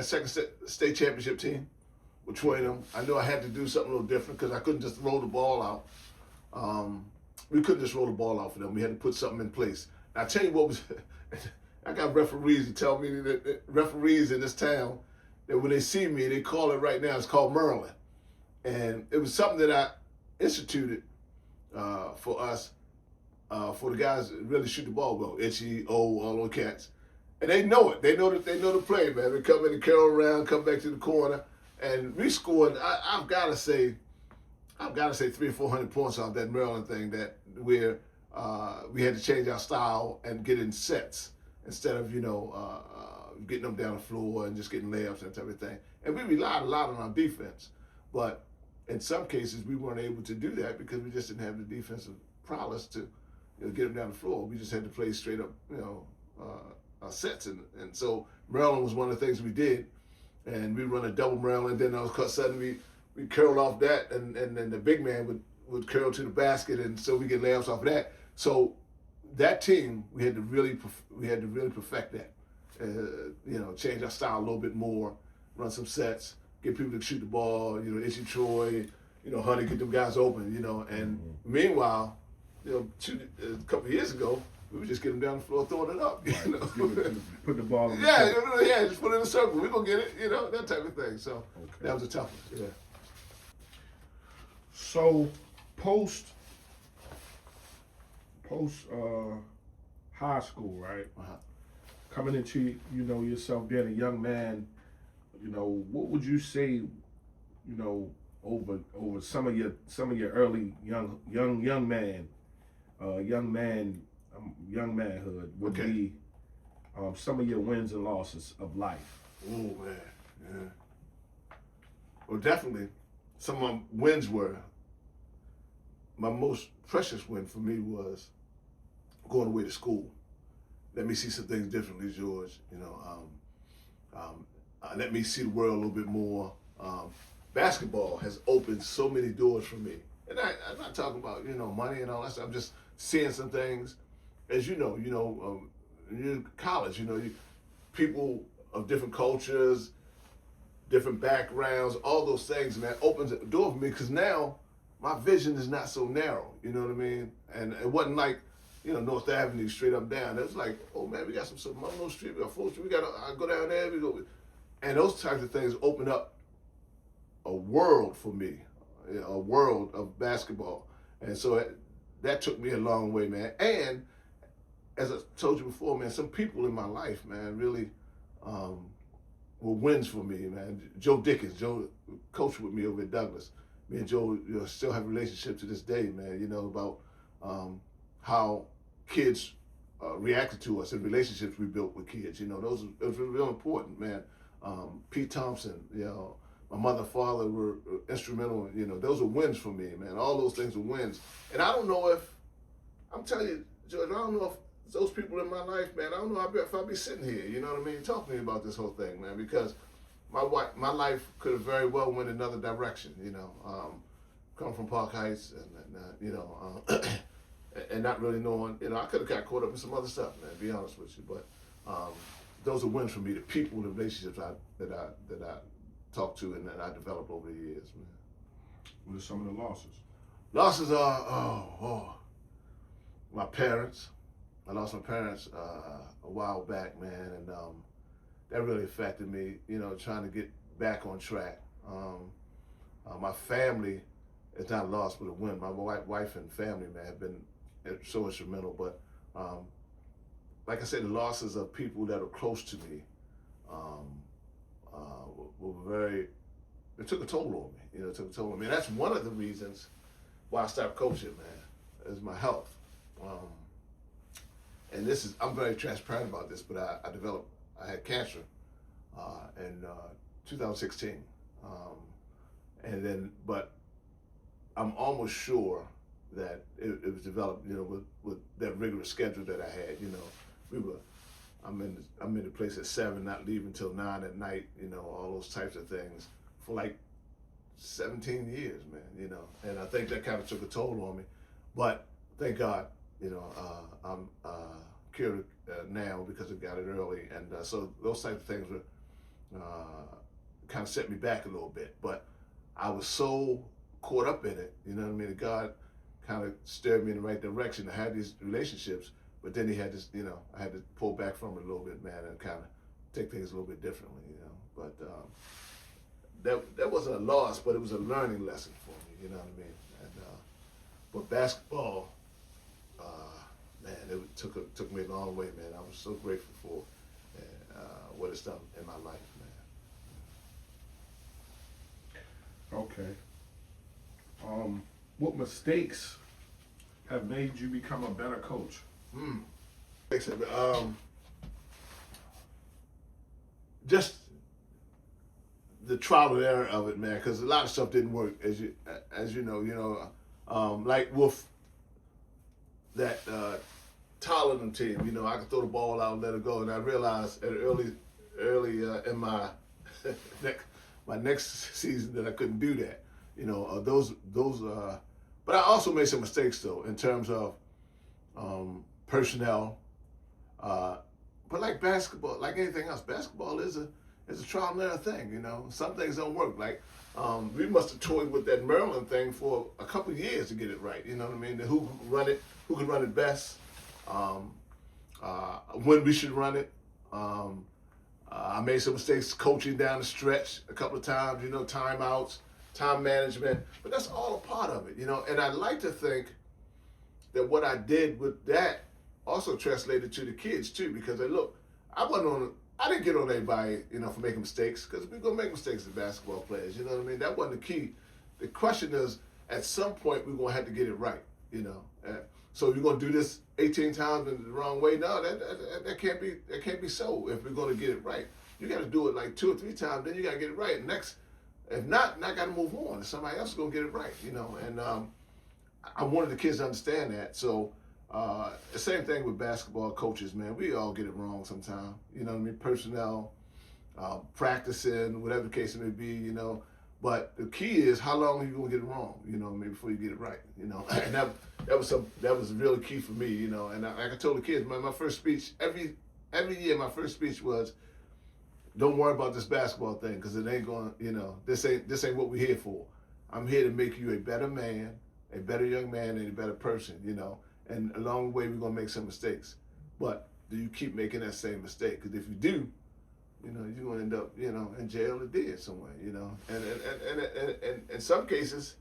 B: second state championship team with Troy and them. I knew I had to do something a little different because I couldn't just roll the ball out. We couldn't just roll the ball out for them. We had to put something in place. And I tell you what was, I got referees to tell me that referees in this town, that when they see me, they call it right now, it's called Maryland. And it was something that I instituted for us, for the guys that really shoot the ball well. Itchy, all those cats. And they know it. They know the play, man. They come in and curl around, come back to the corner. And we scored, I've got to say 300 or 400 points off that Maryland thing that where we had to change our style and get in sets instead of, getting them down the floor and just getting layups and everything. And we relied a lot on our defense. But in some cases, we weren't able to do that because we just didn't have the defensive prowess to get them down the floor. We just had to play straight up, sets. And so Maryland was one of the things we did. And we run a double Maryland. Then all of a sudden we curled off that, and then the big man would curl to the basket, and so we get layups off of that. So that team, we had to really perfect that. Change our style a little bit more, run some sets, get people to shoot the ball, Itchy Troy, Honey, get them guys open, and meanwhile, a couple of years ago, we would just get them down the floor throwing it up,
A: Put the ball in the
B: just put it in a circle. We're going to get it, that type of thing. So That was a tough one, yeah.
A: So post high school, right?
B: Uh-huh.
A: Coming into, yourself being a young man, what would you say, over some of your early young manhood would be some of your wins and losses of life?
B: Oh man, yeah. Well, definitely, some of my wins were. My most precious win for me was going away to school. Let me see some things differently, George. Let me see the world a little bit more. Basketball has opened so many doors for me. And I'm not talking about, money and all that stuff. I'm just seeing some things. As you're in college, people of different cultures, different backgrounds, all those things, and that opens a door for me because now my vision is not so narrow, you know what I mean? And it wasn't like, North Avenue straight up down. It was like, oh man, we got some Monroe Street, we got 4th Street, I go down there, we go. And those types of things open up a world for me, a world of basketball. And so that took me a long way, man. And as I told you before, man, some people in my life, man, really were wins for me, man. Joe Dickens, Joe coached with me over at Douglas. Me and Joe, still have a relationship to this day, man. About how kids reacted to us and relationships we built with kids. Those were real important, man. Pete Thompson, my mother and father were instrumental. Those are wins for me, man. All those things are wins. And I don't know if, I'm telling you, George, I don't know if those people in my life, man, I don't know if I'd be sitting here, talking to me about this whole thing, man, because my life could have very well went another direction, come from Park Heights and and not really knowing, I could have got caught up in some other stuff, man, to be honest with you. But those are wins for me, the people, the relationships that I talked to and that I developed over the years, man.
A: What are some of the losses?
B: Losses are, my parents. I lost my parents a while back, man, and that really affected me, trying to get back on track. My family is not a loss, but a win. My wife and family, man, have been so instrumental. But like I said, the losses of people that are close to me were very, it took a toll on me. It took a toll on me. And that's one of the reasons why I stopped coaching, man, is my health. And I'm very transparent about this, but I had cancer in 2016. But I'm almost sure that it was developed, with that rigorous schedule that I had. I'm in the place at 7, not leaving till 9 at night. All those types of things for like 17 years, man. And I think that kind of took a toll on me. But thank God, I'm cured now because I got it early, and so those types of things were kind of set me back a little bit. But I was so caught up in it, that God kind of steered me in the right direction to have these relationships. But then He had this, I had to pull back from it a little bit, man, and kind of take things a little bit differently, But that wasn't a loss, but it was a learning lesson for me, you know what I mean? And but basketball, man, it took me a long way, man. I was so grateful for what it's done in my life, man.
A: Okay. What mistakes have made you become a better coach?
B: Just the trial and error of it, man, because a lot of stuff didn't work, as you know, like with that Tyler team, I could throw the ball out and let it go, and I realized at early in my my next season that I couldn't do that, but I also made some mistakes though in terms of personnel, but like basketball, like anything else, basketball is a trial and error thing. Some things don't work. Like we must have toyed with that Maryland thing for a couple of years to get it right. You know what I mean? Who could run it best, when we should run it. I made some mistakes coaching down the stretch a couple of times. Timeouts, time management, but that's all a part of it. And I like to think that what I did with that also translated to the kids too, because look, I didn't get on everybody, for making mistakes, because we're gonna make mistakes as basketball players. You know what I mean? That wasn't the key. The question is, at some point, we're gonna have to get it right. So you're gonna do this 18 times in the wrong way? No, that can't be. That can't be so. If we're gonna get it right, you got to do it like 2 or 3 times. Then you got to get it right. Next, if not, I got to move on. Somebody else is gonna get it right. And I wanted the kids to understand that. So the same thing with basketball coaches, man. We all get it wrong sometimes. You know what I mean? Personnel, practicing, whatever the case it may be, But the key is how long are you gonna get it wrong, maybe before you get it right, And that was really key for me, And like I told the kids, man, my first speech every year, my first speech was, don't worry about this basketball thing, because it ain't going, this ain't what we're here for. I'm here to make you a better man, a better young man, and a better person, And along the way, we're gonna make some mistakes, but do you keep making that same mistake? Because if you do, you're gonna end up, in jail or dead somewhere, And in some cases,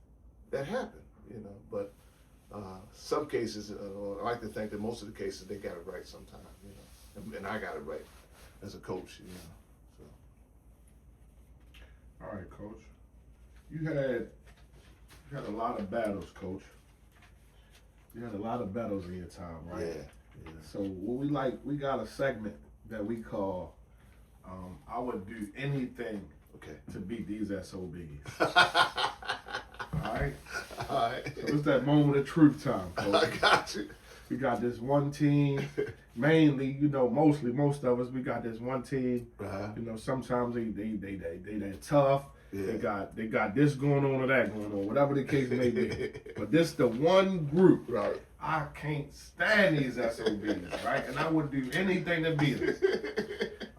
B: that happened, But some cases, I like to think that most of the cases they got it right sometimes, and I got it right as a coach, So.
A: All right, Coach. You had a lot of battles, Coach. You had a lot of battles in your time, right?
B: Yeah.
A: So we got a segment that we call I would do anything to beat these SOBs. All right?
B: All right.
A: So it's that moment of truth time, Coach.
B: I got you.
A: We got this one team, mainly, mostly most of us, we got this one team.
B: Uh-huh.
A: Sometimes they tough.
B: Yeah.
A: They got this going on or that going on, whatever the case may be. But this the one group.
B: Right.
A: I can't stand these SOBs, right? And I would do anything to beat them.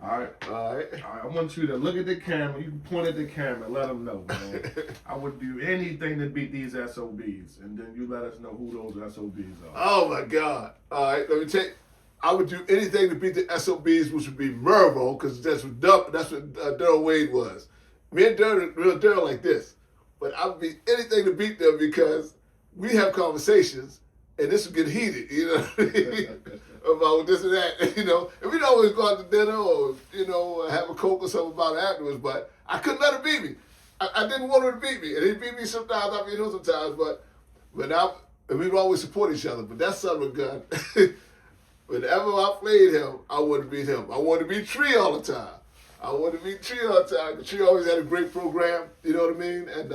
A: All right.
B: All right.
A: I want you to look at the camera. You can point at the camera and let them know, man. I would do anything to beat these SOBs, and then you let us know who those SOBs are.
B: Oh my God! All right, let me take. I would do anything to beat the SOBs, which would be Mervo, because that's what Daryl Wade was. Me and Daryl like this, but I would be anything to beat them because we have conversations, and this would get heated, what I mean? About this and that, and we'd always go out to dinner or, have a Coke or something about it afterwards, but I couldn't let her beat me. I didn't want her to beat me, and he beat me sometimes, I beat him sometimes, and we'd always support each other, but that son of a gun, whenever I played him, I wanted to beat him. I wanted to beat Tree all the time. I wanted to beat Tree all the time. Tree always had a great program, you know what I mean? And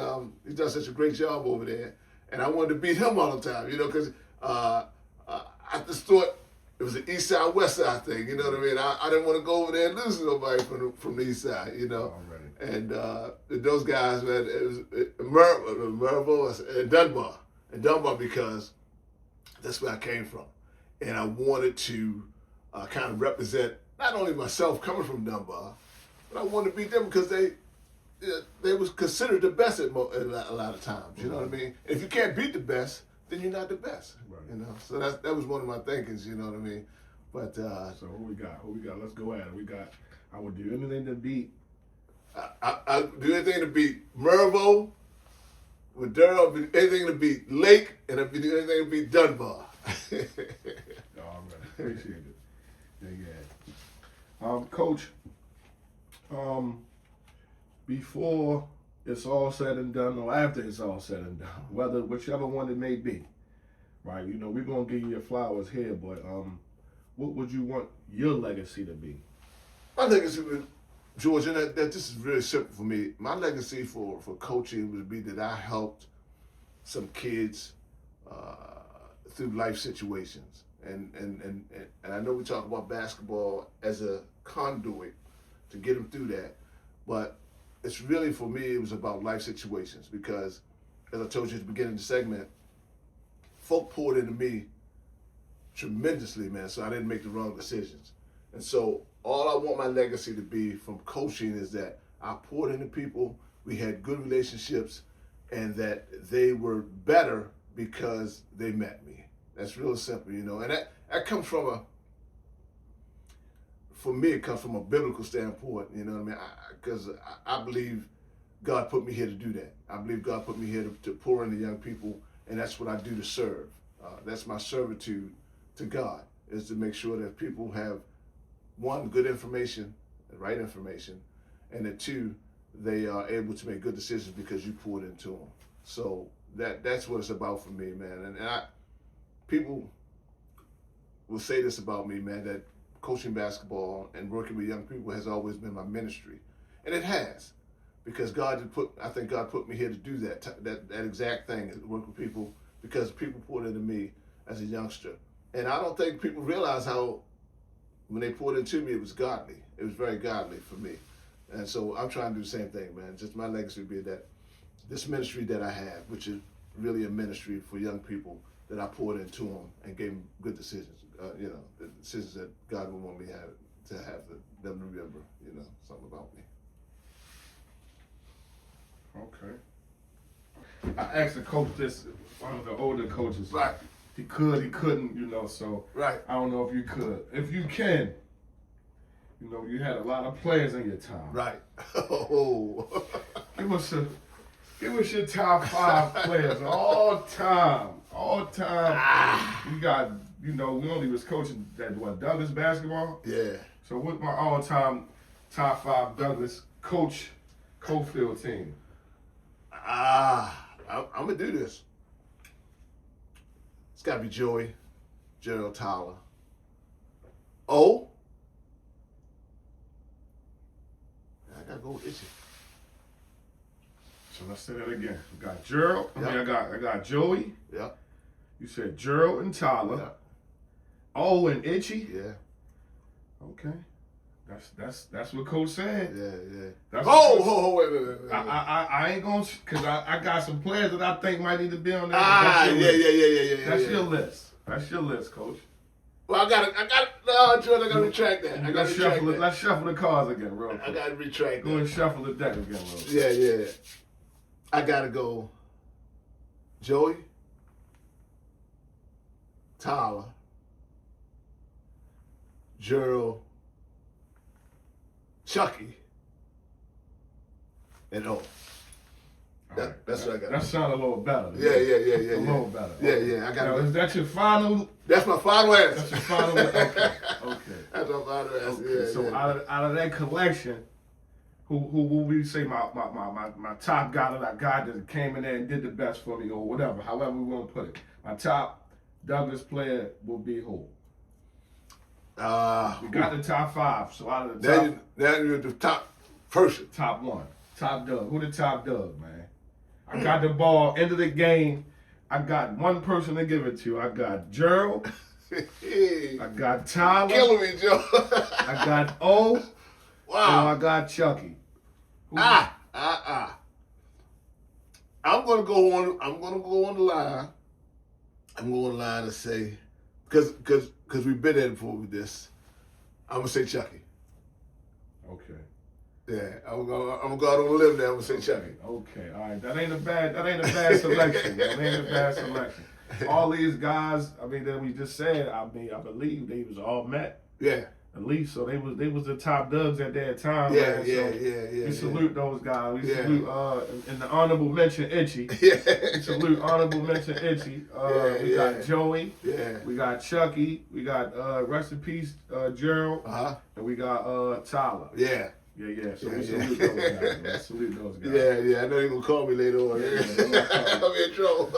B: he does such a great job over there. And I wanted to beat him all the time, because I just thought it was an East Side, West Side thing, you know what I mean? I didn't want to go over there and lose to nobody from the East Side, And those guys, man, it was Mervo and Dunbar. And Dunbar because that's where I came from. And I wanted to kind of represent not only myself coming from Dunbar, but I wanted to beat them because they was considered the best at a lot of times. You know what I mean? And if you can't beat the best, then you're not the best. Right. So that was one of my thinkings. You know what I mean? But
A: so who we got? Let's go at it. I would do anything to beat.
B: I do anything to beat Mervo. With Daryl, I'd do anything to beat Lake, and I'd do anything to beat Dunbar.
A: All right, appreciate it. Yeah. Coach, before it's all said and done, or after it's all said and done, whichever one it may be, right? We're gonna give you your flowers here, but what would you want your legacy to be?
B: My legacy would, George, and that this is really simple for me. My legacy for coaching would be that I helped some kids through life situations. And I know we talk about basketball as a conduit to get them through that, but it's really, for me, it was about life situations because, as I told you at the beginning of the segment, folk poured into me tremendously, man, so I didn't make the wrong decisions. And so all I want my legacy to be from coaching is that I poured into people, we had good relationships, and that they were better because they met me. That's real simple, and that comes from for me, it comes from a biblical standpoint, you know what I mean? Because I believe God put me here to do that. I believe God put me here to pour into young people, and that's what I do to serve. That's my servitude to God, is to make sure that people have, one, good information, the right information, and that two, they are able to make good decisions because you poured into them. So that's what it's about for me, man. And people will say this about me, man, that coaching basketball and working with young people has always been my ministry. And it has, because I think God put me here to do that exact thing, work with people, because people poured into me as a youngster. And I don't think people realize how, when they poured into me, it was godly. It was very godly for me. And so I'm trying to do the same thing, man. Just my legacy would be that this ministry that I have, which is really a ministry for young people, that I poured into them and gave them good decisions. The decisions that God would want me to have them remember, something about me.
A: Okay. I asked the coach this, one of the older coaches.
B: Right.
A: He couldn't, so
B: right.
A: I don't know if you could. If you can, you had a lot of players in your time.
B: Right. Oh.
A: Give us your top 5 players all time all-time, you got, you know, we only was coaching that, Douglas basketball?
B: Yeah.
A: So what's my all-time top 5 Douglas coach Coffield team?
B: I'm going to do this. It's got to be Joey, Gerald Tyler. Oh, I got to go with Itchy.
A: So let's say that again. We got Gerald.
B: Yep.
A: I got Joey.
B: Yeah.
A: You said Gerald and Tyler.
B: Yeah.
A: Oh, and Itchy.
B: Yeah.
A: Okay. That's what Coach said.
B: Yeah.
A: That's
B: Wait.
A: I ain't gonna, cause I got some players that I think might need to be on there.
B: Yeah.
A: That's your list. That's your list, Coach.
B: Well, no, George, I got to retract that.
A: Let's shuffle the cards again, real quick.
B: I got to retract
A: Go
B: that.
A: and shuffle the deck again, real quick.
B: Yeah. I got to go Joey, Tyler, Gerald, Chucky, and O. That's what I got.
A: That sounds a little better.
B: Yeah.
A: A little better.
B: Yeah. I got.
A: Now, is that your final?
B: That's my final answer.
A: That's your final. Okay.
B: That's my final answer.
A: Okay.
B: Yeah,
A: So out of that collection, who will we say my top guy that I got that came in there and did the best for me, or whatever, however we want to put it. My top Douglas player will be who? We got the top 5. So out of the top,
B: now you're the top person.
A: top 1, top Doug. Who the top Doug, man? I got the ball. End of the game. I got one person to give it to. I got Gerald. I got Tyler.
B: Killing me, Joe.
A: I got O.
B: Wow.
A: And I got Chucky.
B: I'm gonna go on the line. I'm going on the line and say, because we've been in before with this. I'm gonna say Chucky.
A: Okay.
B: Yeah, I'm gonna go out on a limb now. I'm gonna say Chucky.
A: Okay. All right. That ain't a bad selection. That ain't a bad selection. All these guys, I mean, that we just said, I believe they was all met.
B: Yeah.
A: At least, so they was the top Dugs at that time.
B: Yeah.
A: We salute those guys. We salute in the honorable mention Itchy.
B: Yeah.
A: We salute honorable mention Itchy. We got Joey.
B: Yeah.
A: We got Chucky. We got rest in peace Gerald. And we got Tyler.
B: Yeah.
A: Yeah. So we salute those guys. Man. Salute those guys.
B: Yeah. I know you're gonna call me later on.
A: Yeah.
B: I'll be in trouble.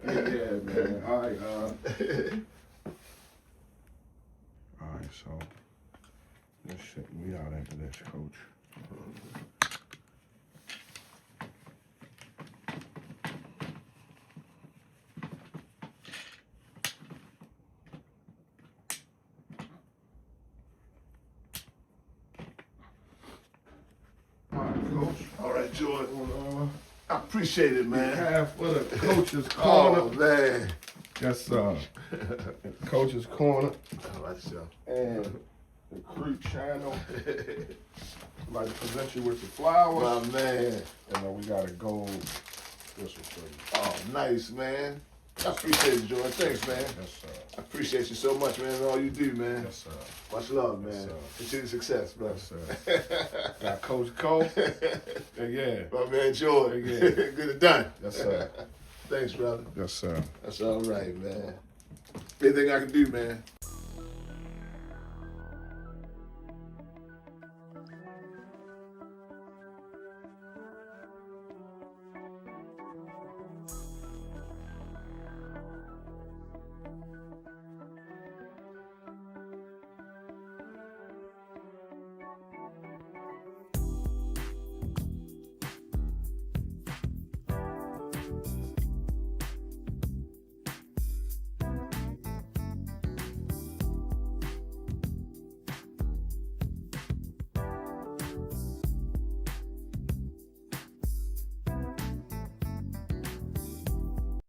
A: Yeah, man. All right. All right, so let's shit me out after this, Coach. All right, Coach.
B: All right, George. I appreciate it, man.
A: Half of the Coach's Corner.
B: Oh, man.
A: Yes, sir. Coach's Corner
B: All right, sir.
A: and the Crew Channel. I'd like to present you with the flowers.
B: My man.
A: And then we got a gold. This one for you.
B: Oh, nice, man. I appreciate it, George. Thanks, man.
A: Yes, sir.
B: I appreciate you so much, man, and all you do, man.
A: Yes, sir.
B: Much love, man.
A: Yes, sir.
B: Continued success, bro.
A: Yes, sir. Got Coach Cole. Yeah.
B: My man, George.
A: Yeah.
B: Good and done.
A: Yes, sir.
B: Thanks, brother.
A: Yes, sir.
B: That's all right, man. Anything I can do, man.